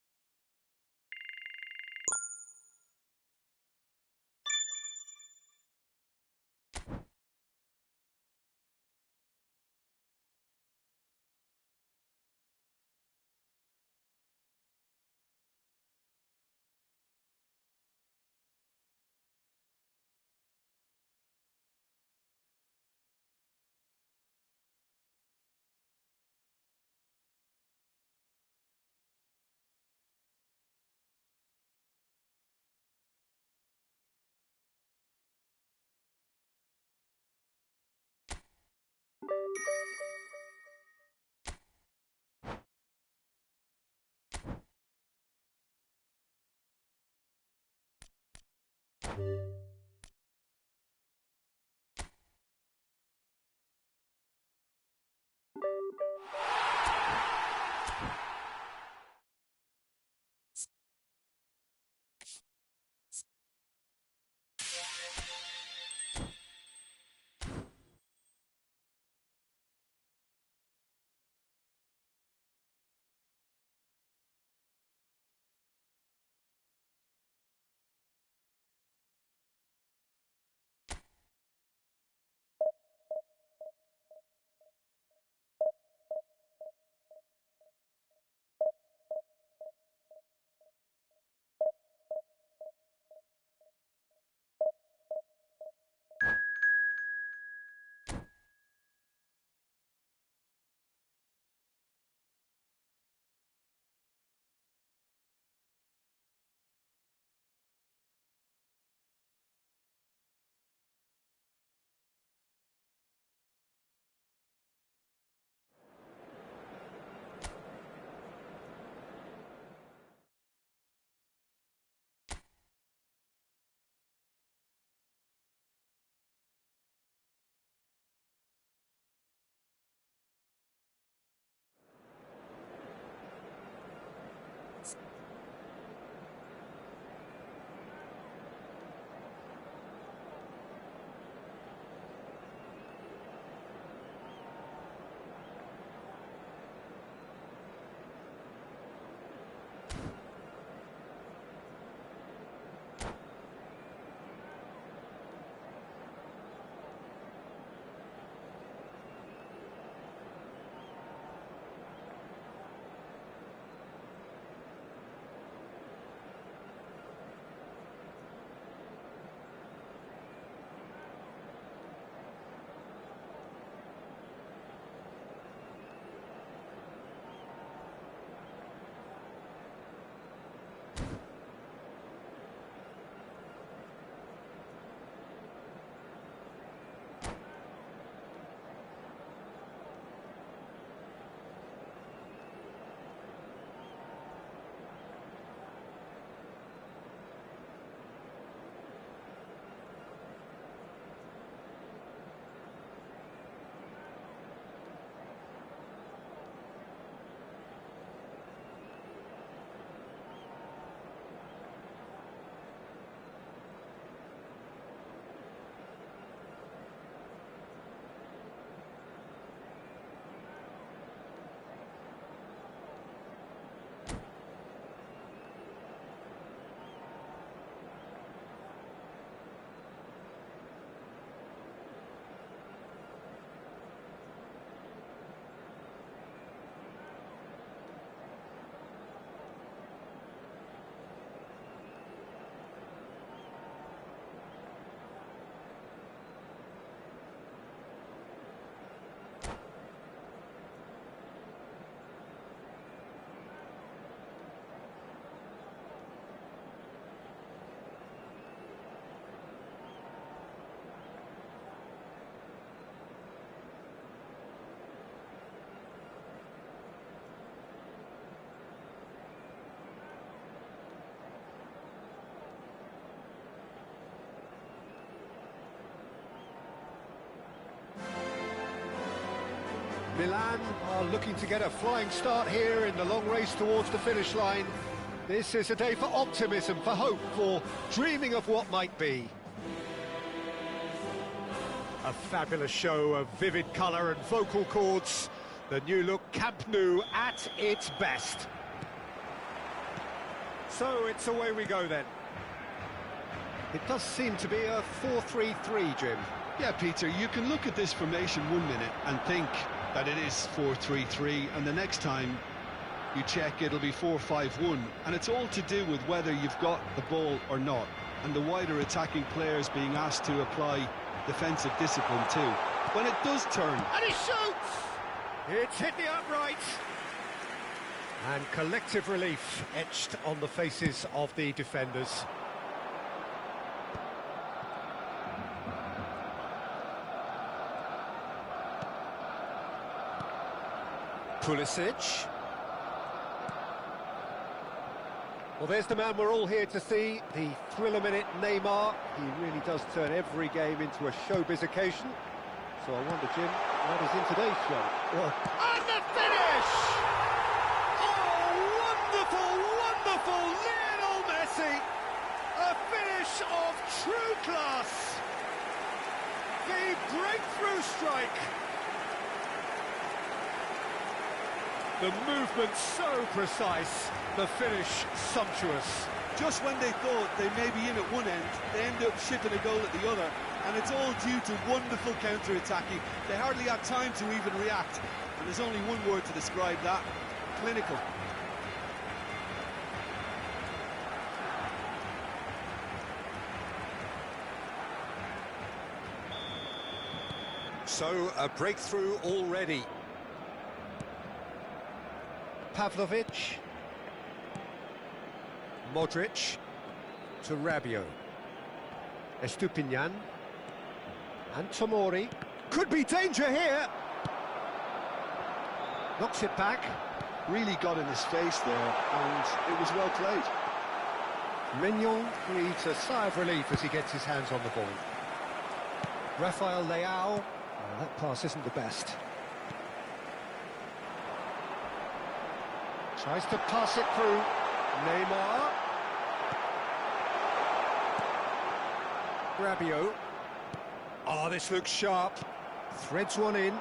Milan are looking to get a flying start here in the long race towards the finish line. This is a day for optimism, for hope, for dreaming of what might be. A fabulous show of vivid colour and vocal cords. The new look Camp Nou at its best. So it's away we go then. It does seem to be a 4-3-3, Jim. Yeah, Peter, you can look at this formation 1 minute and think that it is 4-3-3, and the next time you check it'll be 4-5-1, and it's all to do with whether you've got the ball or not, and the wider attacking players being asked to apply defensive discipline too. When it does turn... And he shoots! It's hit the upright! And collective relief etched on the faces of the defenders. Pulisic. Well, there's the man we're all here to see, the thriller-minute Neymar. He really does turn every game into a showbiz occasion. So I wonder, Jim, what is in today's show? Well, and the finish! Oh, wonderful, wonderful Lionel Messi! A finish of true class! The breakthrough strike! The movement so precise, the finish sumptuous. Just when they thought they may be in at one end, they end up shipping a goal at the other, and it's all due to wonderful counter-attacking. They hardly had time to even react, and there's only one word to describe that: clinical. So, a breakthrough already. Pavlovic, Modric to Rabiot, Estupinian and Tomori. Could be danger here. Knocks it back. Really got in his face there, and it was well played. Mignon breathes a sigh of relief as he gets his hands on the ball. Rafael Leao. Oh, that pass isn't the best. Tries to pass it through. Neymar. Rabiot. Oh, this looks sharp. Threads one in.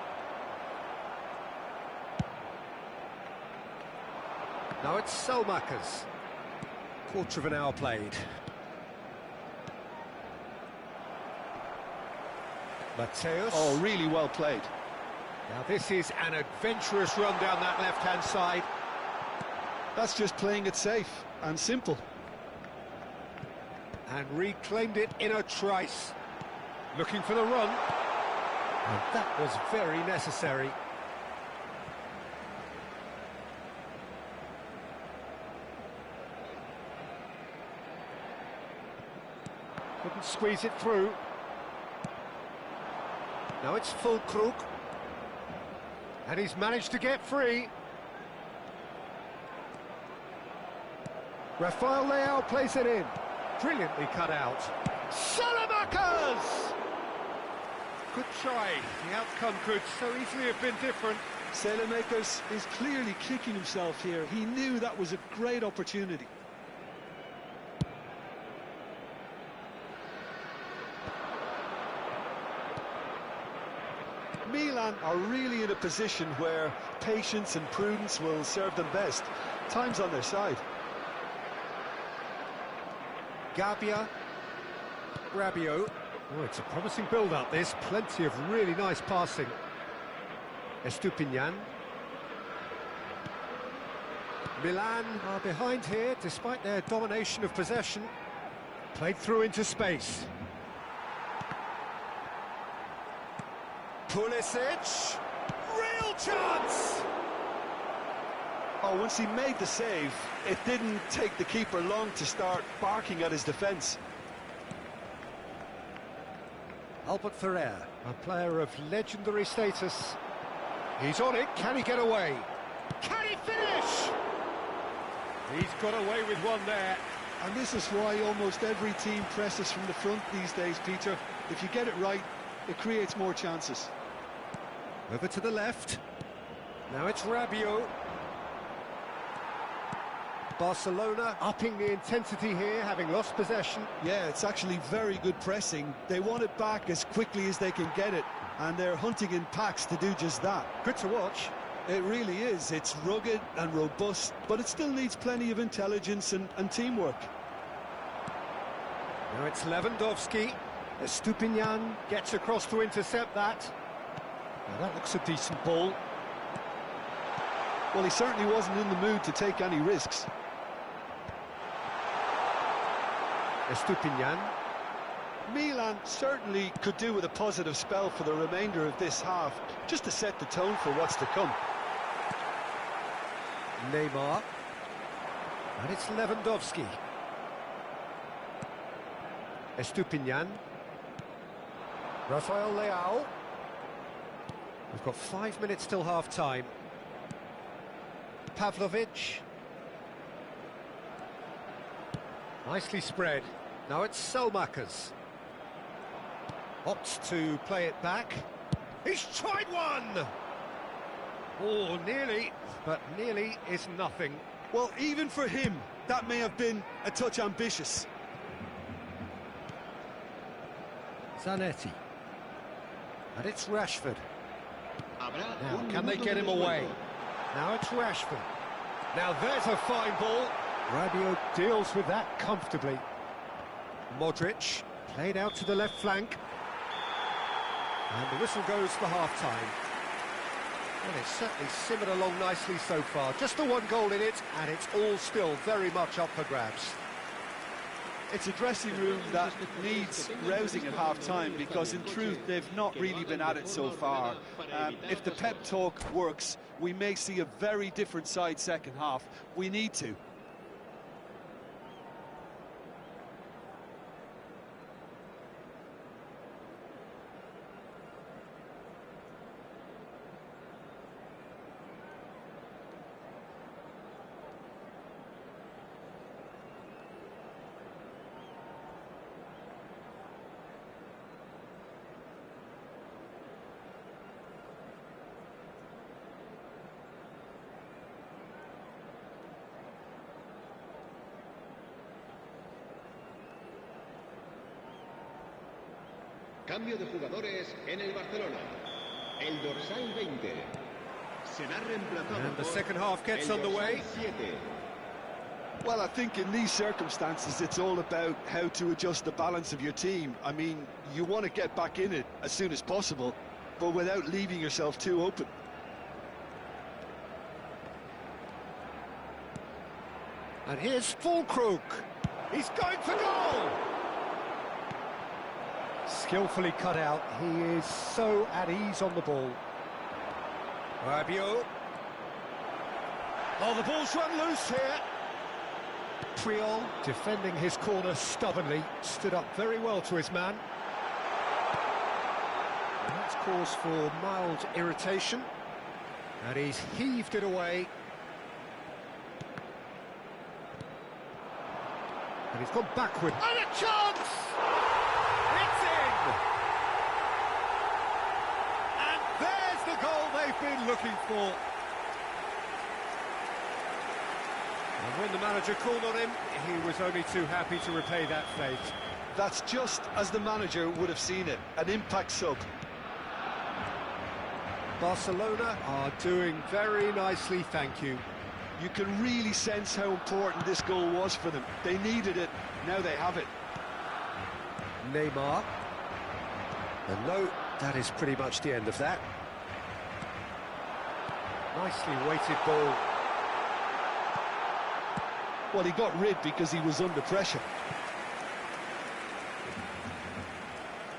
Now it's Selmakers. Quarter of an hour played. Mateus. Oh, really well played. Now this is an adventurous run down that left-hand side. That's just playing it safe and simple. And reclaimed it in a trice. Looking for the run. And that was very necessary. Couldn't squeeze it through. Now it's Fulkrug. And he's managed to get free. Rafael Leao plays it in. Brilliantly cut out. Salamakers! Good try. The outcome could so easily have been different. Salamakers is clearly kicking himself here. He knew that was a great opportunity. Milan are really in a position where patience and prudence will serve them best. Time's on their side. Gabbia, Rabiot. Oh, it's a promising build-up, this. Plenty of really nice passing. Estupinian. Milan are behind here, despite their domination of possession. Played through into space. Pulisic. Real chance! Oh, once he made the save, it didn't take the keeper long to start barking at his defence. Albert Ferrer, a player of legendary status. He's on it. Can he get away? Can he finish? He's got away with one there. And this is why almost every team presses from the front these days, Peter. If you get it right, it creates more chances. Over to the left. Now it's Rabiot. Barcelona upping the intensity here, having lost possession. Yeah, it's actually very good pressing. They want it back as quickly as they can get it, and they're hunting in packs to do just that. Good to watch. It really is. It's rugged and robust, but it still needs plenty of intelligence and teamwork. Now it's Lewandowski. Estupinian gets across to intercept that. Now that looks a decent ball. Well, he certainly wasn't in the mood to take any risks. Estupinian. Milan certainly could do with a positive spell for the remainder of this half, just to set the tone for what's to come. Neymar. And it's Lewandowski. Estupinian. Rafael Leao. We've got 5 minutes till half-time. Pavlovic. Nicely spread. Now it's Selmakers. Opts to play it back. He's tried one! Oh, nearly, but nearly is nothing. Well, even for him, that may have been a touch ambitious. Zanetti. And it's Rashford. Habrá Now, un can they minuto get de him away? descuento. Now it's Rashford. Now there's a fine ball. Rabiot deals with that comfortably. Modric played out to the left flank. And the whistle goes for half-time. Well, it's certainly simmered along nicely so far. Just the one goal in it, and it's all still very much up for grabs. It's a dressing room that needs rousing at half-time, because in truth they've not really been at it so far. If the pep talk works, we may see a very different side second half. We need to. Cambio de jugadores en el Barcelona. El dorsal 20 será reemplazado And the por second half gets el underway. dorsal 7. Well, I think in these circumstances it's all about how to adjust the balance of your team. I mean, you want to get back in it as soon as possible, but without leaving yourself too open. And here's Fulkrug. He's going for goal! Skillfully cut out. He is so at ease on the ball. Rabiot. Oh, the ball's run loose here. Triol defending his corner stubbornly. Stood up very well to his man. And that's cause for mild irritation. And he's heaved it away. And he's gone backward. And a chance! It's in! And there's the goal they've been looking for. And when the manager called on him, he was only too happy to repay that fate. That's just as the manager would have seen it, an impact sub. Barcelona are doing very nicely, thank you. You can really sense how important this goal was for them. They needed it, now they have it. Neymar. And no, that is pretty much the end of that. Nicely weighted ball. Well, he got rid because he was under pressure.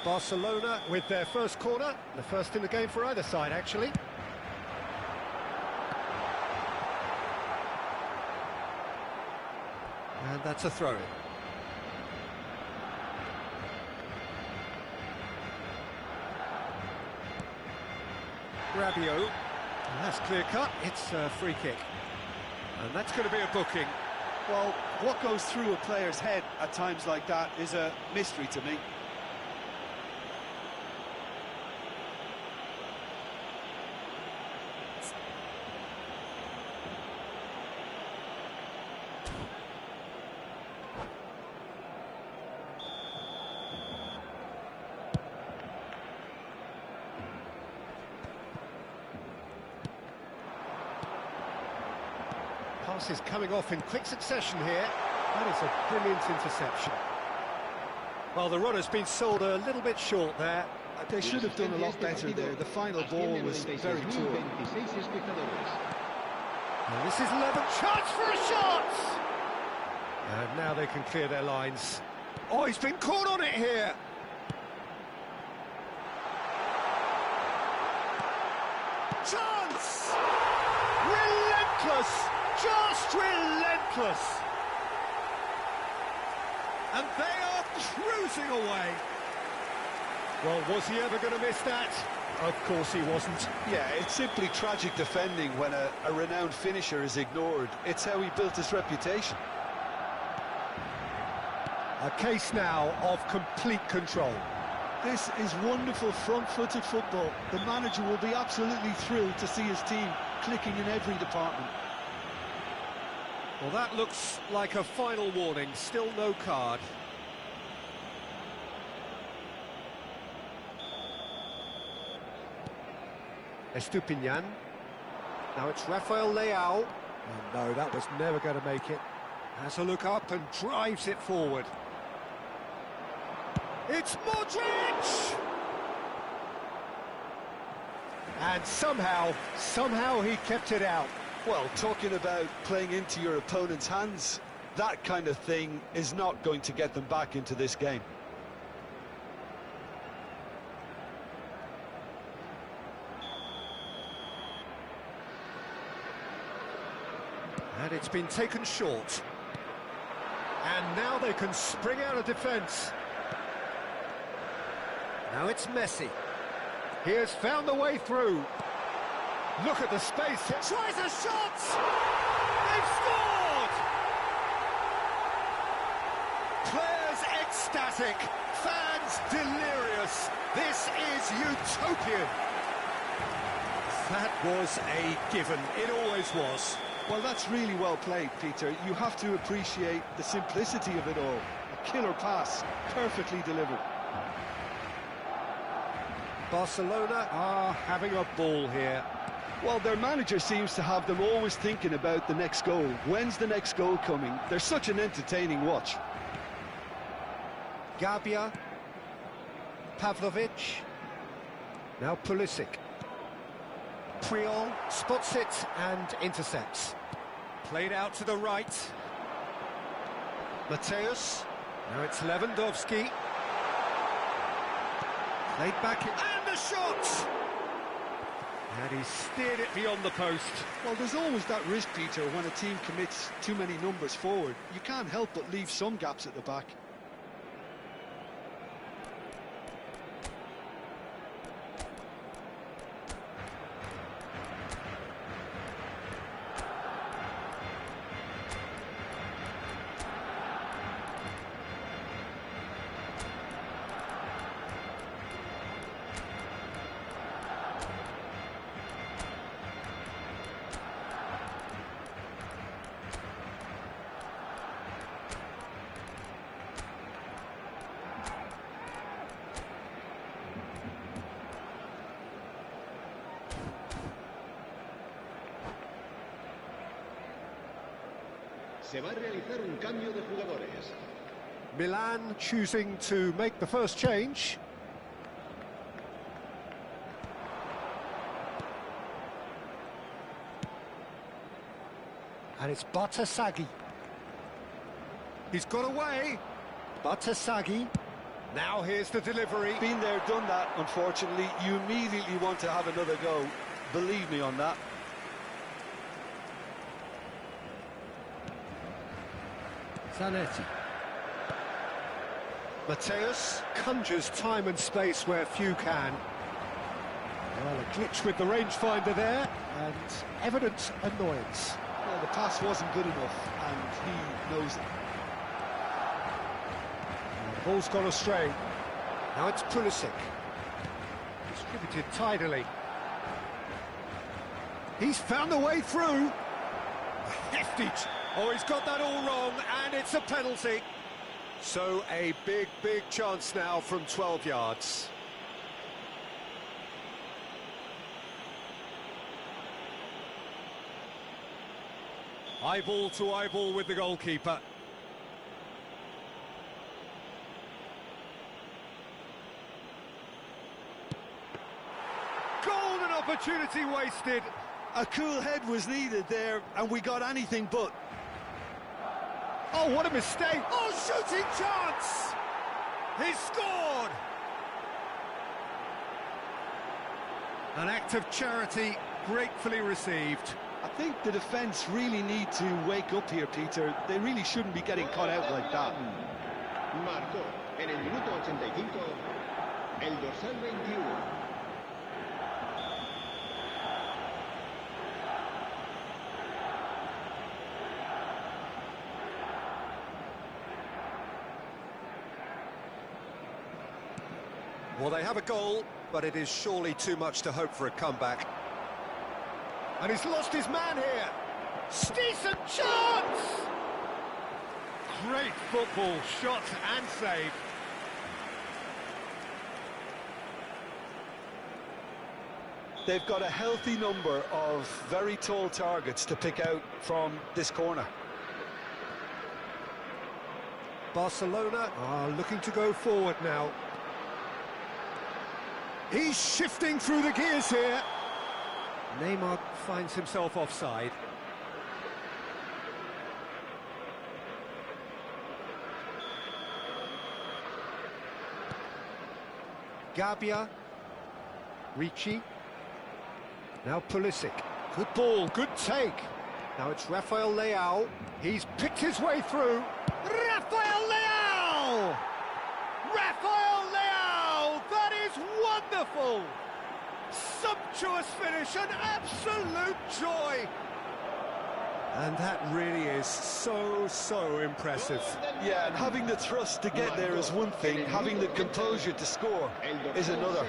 Barcelona with their first corner, the first in the game for either side, actually. And that's a throw-in. Rabiot, and that's clear-cut, it's a free kick. And that's going to be a booking. Well, what goes through a player's head at times like that is a mystery to me. Pass is coming off in quick succession here. That is a brilliant interception. Well, the runner's been sold a little bit short there. They should have done a lot better there. The final ball was very poor. And this is 11, chance for a shot! And now they can clear their lines. Oh, he's been caught on it here! Chance! Relentless! Just relentless! And they are cruising away. Well, was he ever going to miss that? Of course he wasn't. Yeah, it's simply tragic defending when a renowned finisher is ignored. It's how he built his reputation. A case now of complete control. This is wonderful front-footed football. The manager will be absolutely thrilled to see his team clicking in every department. Well, that looks like a final warning. Still no card. Estupinian. Now it's Rafael Leao. Oh no, that was never going to make it. Has a look up and drives it forward. It's Modric! And somehow he kept it out. Well, talking about playing into your opponent's hands, that kind of thing is not going to get them back into this game. And it's been taken short. And now they can spring out of defence. Now it's Messi. He has found the way through. Look at the space. He tries a shot! They've scored! Players ecstatic. Fans delirious. This is utopian. That was a given. It always was. Well, that's really well played, Peter. You have to appreciate the simplicity of it all. A killer pass, perfectly delivered. Barcelona are having a ball here. Well, their manager seems to have them always thinking about the next goal. When's the next goal coming? They're such an entertaining watch. Gabia. Pavlovic. Now Pulisic. Priol spots it and intercepts. Played out to the right. Mateus. Now it's Lewandowski. Played back in, and the shot! And he steered it beyond the post. Well, there's always that risk, Peter, when a team commits too many numbers forward. You can't help but leave some gaps at the back. Se va a realizar un cambio de jugadores. Milan choosing to make the first change. And it's Batasagi. He's got away. Batasagi. Now here's the delivery. Been there, done that, unfortunately. You immediately want to have another go. Believe me on that. Zanetti. Mateus conjures time and space where few can. Well, a glitch with the rangefinder there, and evident annoyance. Well, the pass wasn't good enough, and he knows it. The ball's gone astray. Now it's Pulisic. Distributed tidily. He's found the way through. A hefty... Oh, he's got that all wrong, and it's a penalty. So a big chance now from 12 yards. Eyeball to eyeball with the goalkeeper. Golden opportunity wasted. A cool head was needed there, and we got anything but. Oh, what a mistake. Oh, shooting chance. He scored. An act of charity gratefully received. I think the defence really need to wake up here, Peter. They really shouldn't be getting caught out like that. Marcó en el minuto 85 el dorsal 21. Well, they have a goal, but it is surely too much to hope for a comeback. And he's lost his man here. Decent chance! Great football, shot and save. They've got a healthy number of very tall targets to pick out from this corner. Barcelona are looking to go forward now. He's shifting through the gears here. Neymar finds himself offside. Gabia. Ricci. Now Pulisic. Good ball, good take. Now it's Rafael Leao. He's picked his way through. Rafael Leao! Rafael Leao! That is wonderful! Sumptuous finish, an absolute joy! And that really is so impressive. Yeah, and having the thrust to get there is one thing, having the composure to score is another.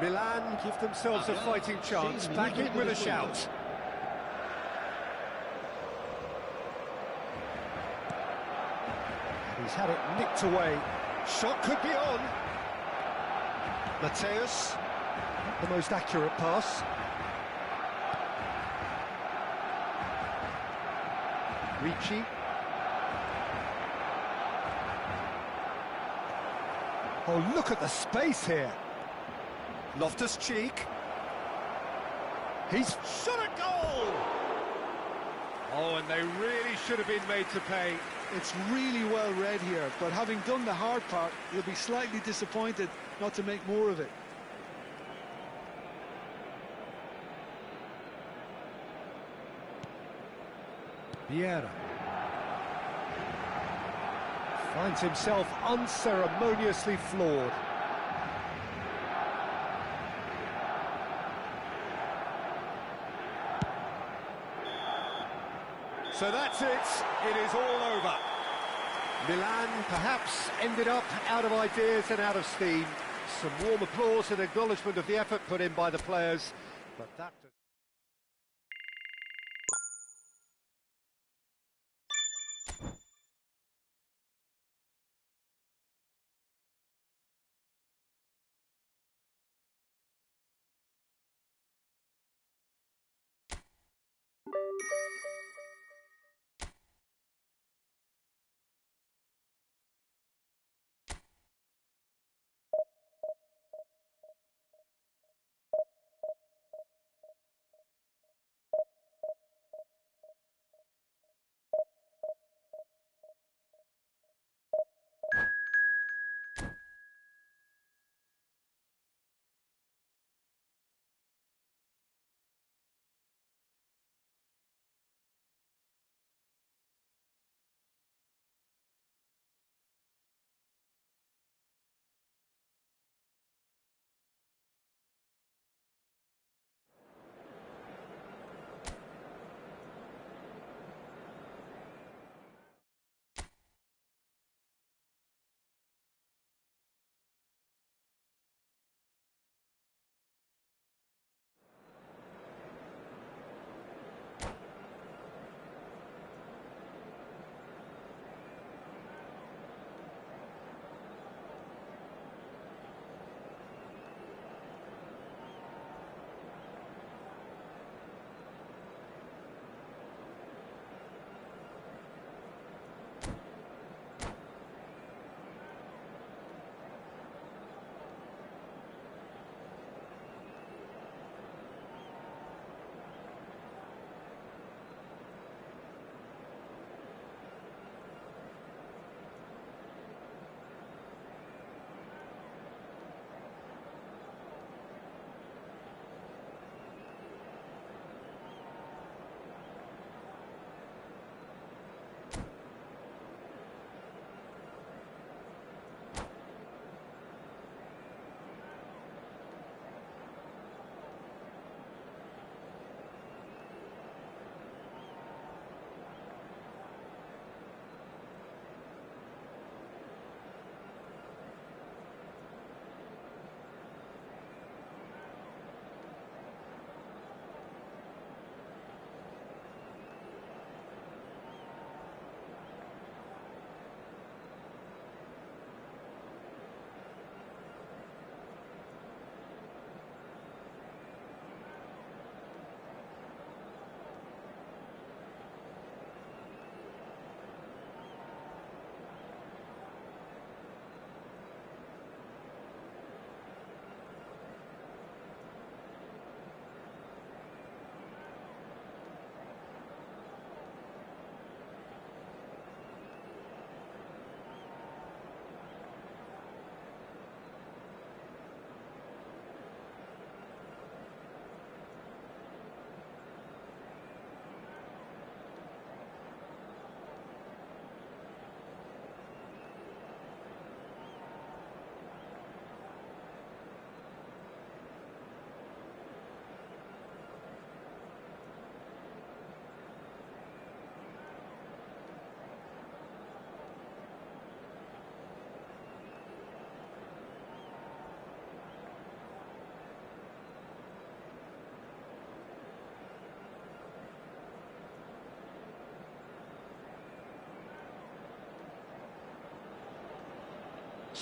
Milan give themselves a fighting chance, back in with a shout. He's had it nicked away. Shot could be on. Mateus, the most accurate pass. Ricci. Oh, look at the space here. Loftus-Cheek. He's shot a goal! Oh, and they really should have been made to pay. It's really well read here, but having done the hard part, he'll be slightly disappointed not to make more of it. Vieira finds himself unceremoniously floored. So that's it. It is all over. Milan perhaps ended up out of ideas and out of steam. Some warm applause and acknowledgement of the effort put in by the players, but that...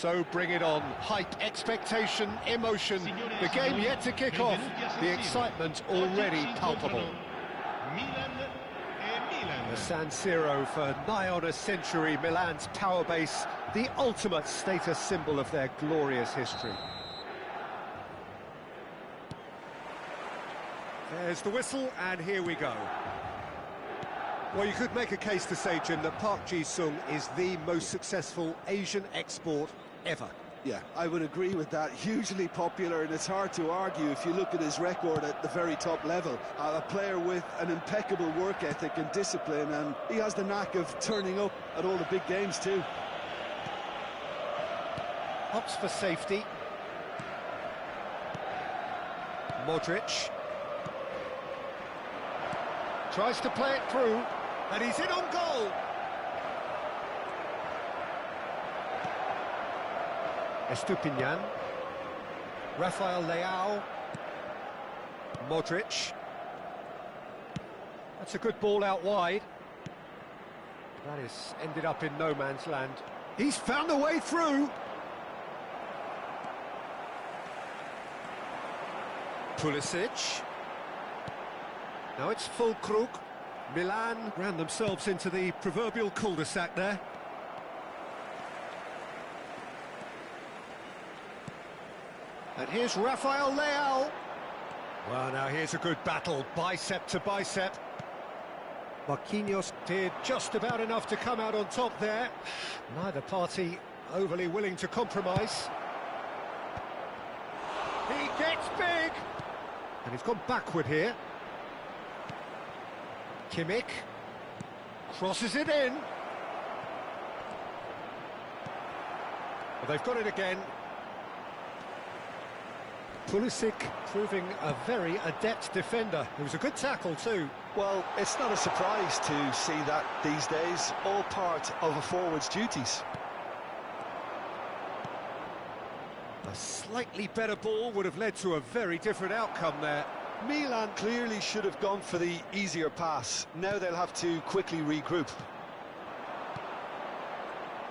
So bring it on. Hype, expectation, emotion. The game yet to kick off. The excitement already palpable. The San Siro for nigh on a century, Milan's power base, the ultimate status symbol of their glorious history. There's the whistle, and here we go. Well, you could make a case to say, Jim, that Park Ji-sung is the most successful Asian export ever. Yeah, I would agree with that. Hugely popular, and it's hard to argue if you look at his record at the very top level. A player with an impeccable work ethic and discipline, and he has the knack of turning up at all the big games too. Opts for safety. Modric. Tries to play it through, and he's in on goal. Estupinian, Rafael Leao, Modric. That's a good ball out wide. That is ended up in no man's land. He's found a way through. Pulisic. Now it's Fulkrug. Milan ran themselves into the proverbial cul-de-sac there. And here's Rafael Leao. Well, now here's a good battle, bicep to bicep. Marquinhos did just about enough to come out on top there. Neither party overly willing to compromise. He gets big! And he's gone backward here. Kimmich crosses it in. Well, they've got it again. Pulisic proving a very adept defender. It was a good tackle too. Well, it's not a surprise to see that these days, all part of a forward's duties. A slightly better ball would have led to a very different outcome there. Milan clearly should have gone for the easier pass. Now they'll have to quickly regroup.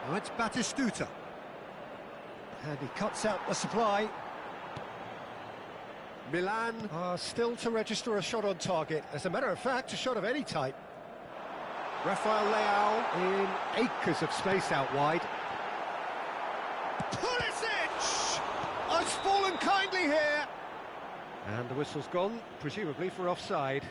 Now it's Batistuta. And he cuts out the supply. Milan are still to register a shot on target. As a matter of fact, a shot of any type. Rafael Leao in acres of space out wide. Pulisic has fallen kindly here. And the whistle's gone, presumably for offside.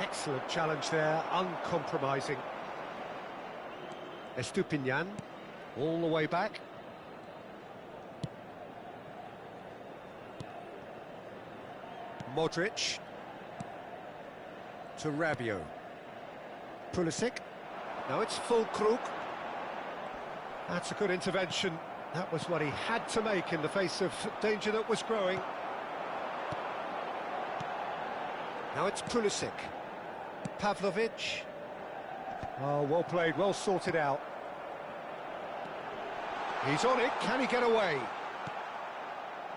Excellent challenge there, uncompromising. Estupinian, all the way back. Modric. To Rabiot. Pulisic. Now it's Fulkrug. That's a good intervention. That was what he had to make in the face of danger that was growing. Now it's Pulisic. Pavlovic. Oh, well played, well sorted out. He's on it, can he get away?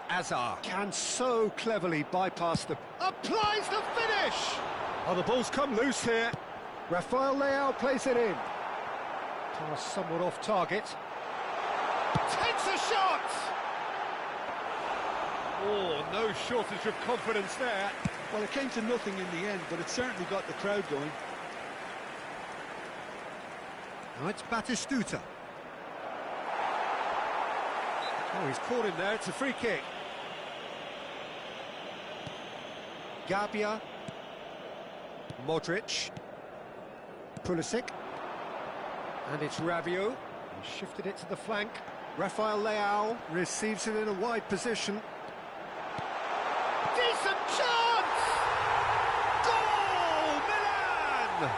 Azar can so cleverly bypass the... Applies the finish! Oh, the ball's come loose here. Rafael Leao plays it in. Pass somewhat off target. Takes a shot! Oh, no shortage of confidence there. Well, it came to nothing in the end, but it certainly got the crowd going. Now it's Batistuta. Oh, he's caught in there, it's a free kick. Gabia. Modric. Pulisic. And it's Rabiot. He shifted it to the flank. Rafael Leao receives it in a wide position. Decent chance! Goal! Milan!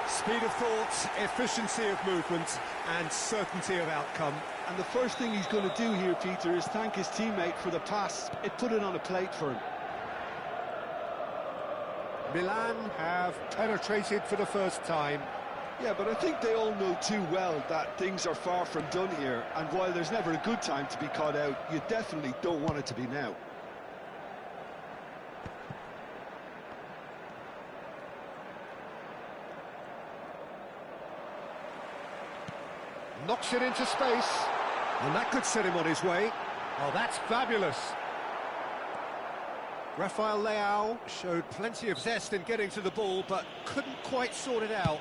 Speed of thought, efficiency of movement, and certainty of outcome. And the first thing he's going to do here, Peter, is thank his teammate for the pass. It put it on a plate for him. Milan have penetrated for the first time. Yeah, but I think they all know too well that things are far from done here, and while there's never a good time to be caught out, you definitely don't want it to be now. Knocks it into space, and that could set him on his way. Oh, that's fabulous. Rafael Leao showed plenty of zest in getting to the ball, but couldn't quite sort it out.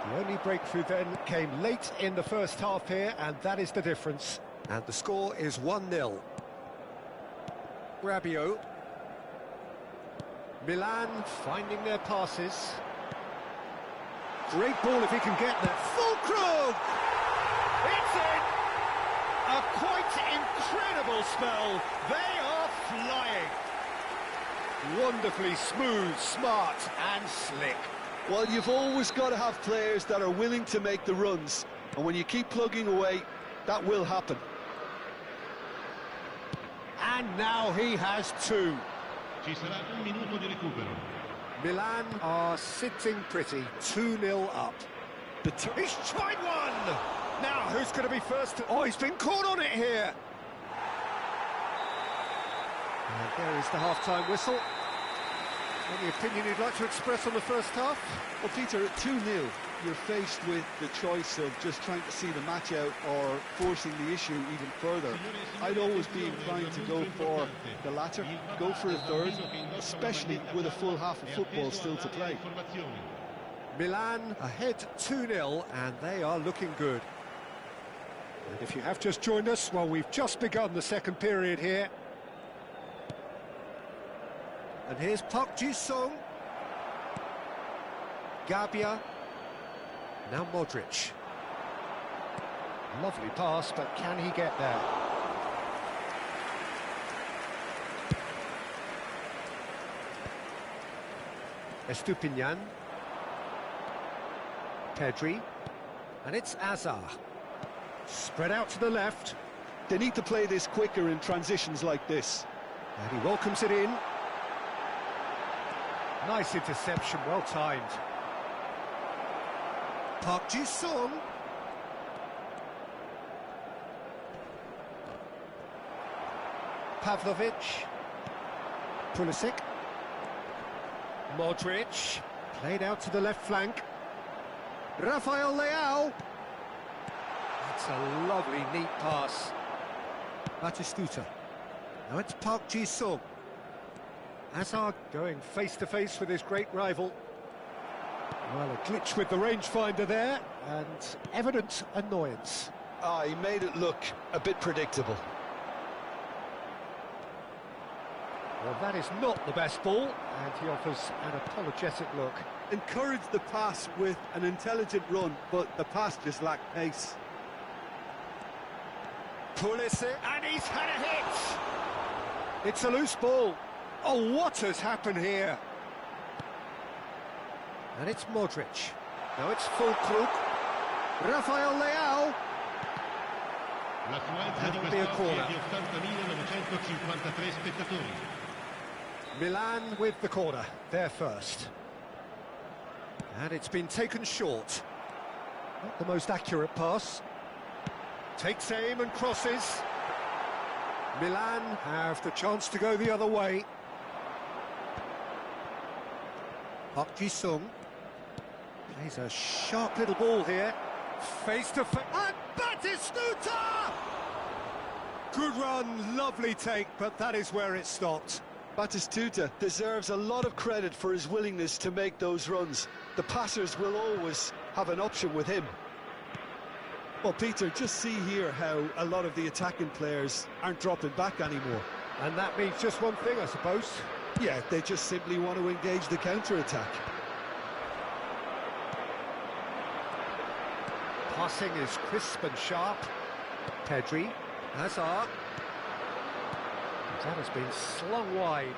The only breakthrough then came late in the first half here, and that is the difference. And the score is 1-0. Rabiot. Milan finding their passes. Great ball if he can get there. Fulkrug! It's in! A quite incredible spell. They are flying. Wonderfully smooth, smart and slick. Well, you've always got to have players that are willing to make the runs, and when you keep plugging away, that will happen. And now he has two. Ci sarà un minuto di recupero. Milan are sitting pretty, 2-0 up. He's tried one! Now, who's going to be first? Oh, he's been caught on it here. And there is the half-time whistle. Any opinion you'd like to express on the first half? Well, Peter, at 2-0, you're faced with the choice of just trying to see the match out or forcing the issue even further. I'd always be inclined to go for the latter, go for a third, especially with a full half of football still to play. Milan ahead 2-0, and they are looking good. And if you have just joined us, well, we've just begun the second period here. And here's Park Ji-sung. Gabia. Now Modric. Lovely pass, but can he get there? Estupinian. Pedri. And it's Azar. Spread out to the left. They need to play this quicker in transitions like this. And he welcomes it in. Nice interception, well timed. Park Ji-sung. Pavlovic. Pulisic. Modric. Played out to the left flank. Rafael Leao. That's a lovely, neat pass. Batistuta. Now it's Park Ji-sung. Hazard going face-to-face with his great rival. Well, a glitch with the rangefinder there, and evident annoyance. He made it look a bit predictable. Well, that is not the best ball, and he offers an apologetic look. Encourage the pass with an intelligent run, but the pass just lacked pace. Pulisic, and he's had a hit! It's a loose ball. Oh, what has happened here? And it's Modric. Now it's Fulkrug. Rafael Leao. That'll be a corner. Milan with the corner, they're first. And it's been taken short. Not the most accurate pass. Takes aim and crosses. Milan have the chance to go the other way. Park Ji-sung plays a sharp little ball here. Face to face. And Batistuta! Good run, lovely take, but that is where it stopped. Batistuta deserves a lot of credit for his willingness to make those runs. The passers will always have an option with him. Well, Peter, just see here how a lot of the attacking players aren't dropping back anymore. And that means just one thing, I suppose. Yeah, they just simply want to engage the counter-attack. Passing is crisp and sharp. Pedri. Hazard. That has been slung wide.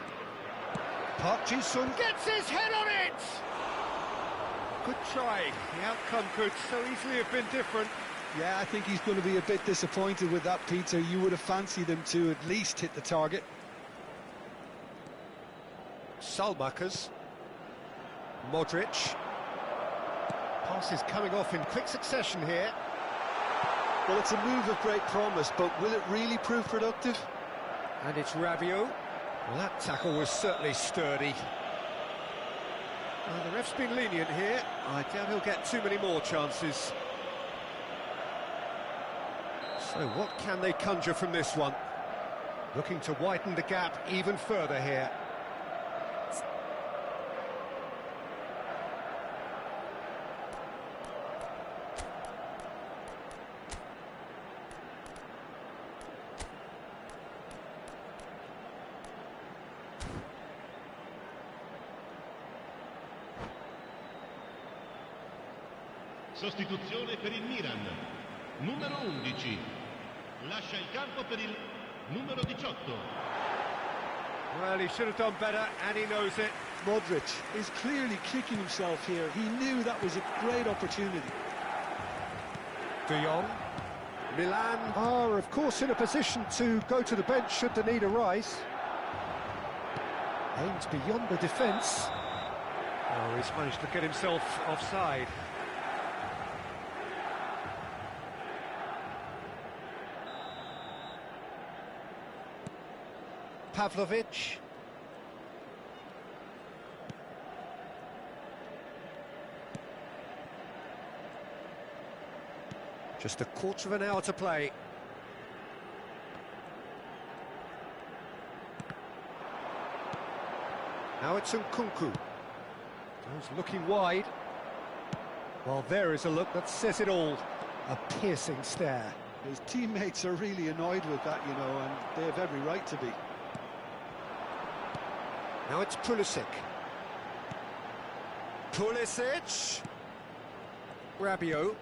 Park Ji-sung gets his head on it! Good try. The outcome could so easily have been different. Yeah, I think he's going to be a bit disappointed with that, Peter. You would have fancied him to at least hit the target. Salmakers. Modric. Passes coming off in quick succession here. Well, it's a move of great promise, but will it really prove productive? And it's Rabiot. Well, that tackle was certainly sturdy. Well, the ref's been lenient here. I doubt he'll get too many more chances. So what can they conjure from this one? Looking to widen the gap even further here. Sostituzione per il Milan. Numero 11. Lascia il campo per il numero 18. Well, he should have done better, and he knows it. Modric is clearly kicking himself here. He knew that was a great opportunity. De Jong. Milan are, of course, in a position to go to the bench should the need arise. Aims beyond the defence. Oh, he's managed to get himself offside. Pavlovic. Just a quarter of an hour to play. Now it's Nkunku. He's looking wide. Well, there is a look that says it all. A piercing stare. His teammates are really annoyed with that, you know, and they have every right to be. Now it's Pulisic. Pulisic. Rabiot.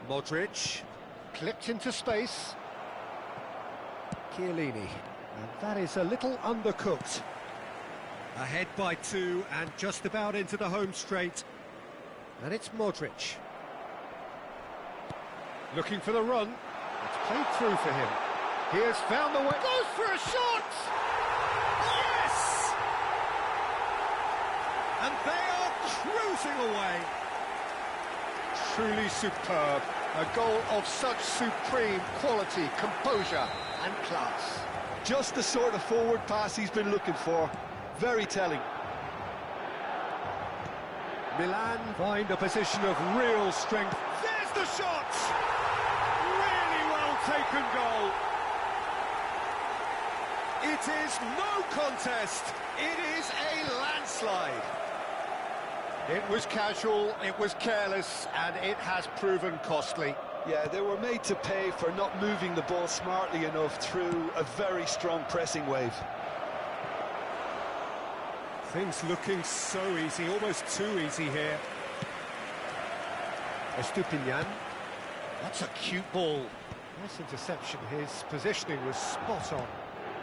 Modric. Clipped into space. Chiellini. And that is a little undercooked. Ahead by 2 and just about into the home straight. And it's Modric. Looking for the run. It's played through for him. He has found the way. Goes for a shot! Yes! And they are cruising away. Truly superb. A goal of such supreme quality, composure and class. Just the sort of forward pass he's been looking for. Very telling. Milan find a position of real strength. There's the shot! Really well taken goal. It is no contest. It is a landslide. It was casual, it was careless, and it has proven costly. Yeah, they were made to pay for not moving the ball smartly enough through a very strong pressing wave. Things looking so easy, almost too easy here. Estupinian. That's a cute ball. Nice interception. His positioning was spot on.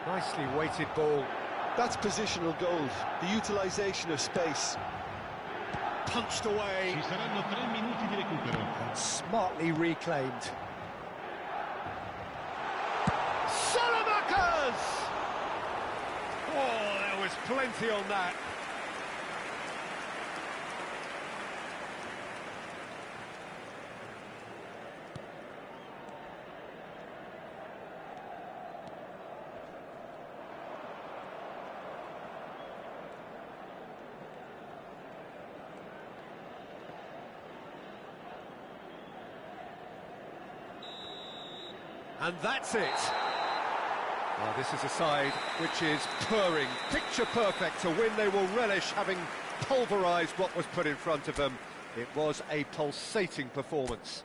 Nicely weighted ball. That's positional gold, the utilisation of space. Punched away. Ci saranno 3 minuti di recupero. And smartly reclaimed. Salamakers! Oh, there was plenty on that. And that's it. Well, this is a side which is purring, picture perfect, a win they will relish, having pulverised what was put in front of them. It was a pulsating performance.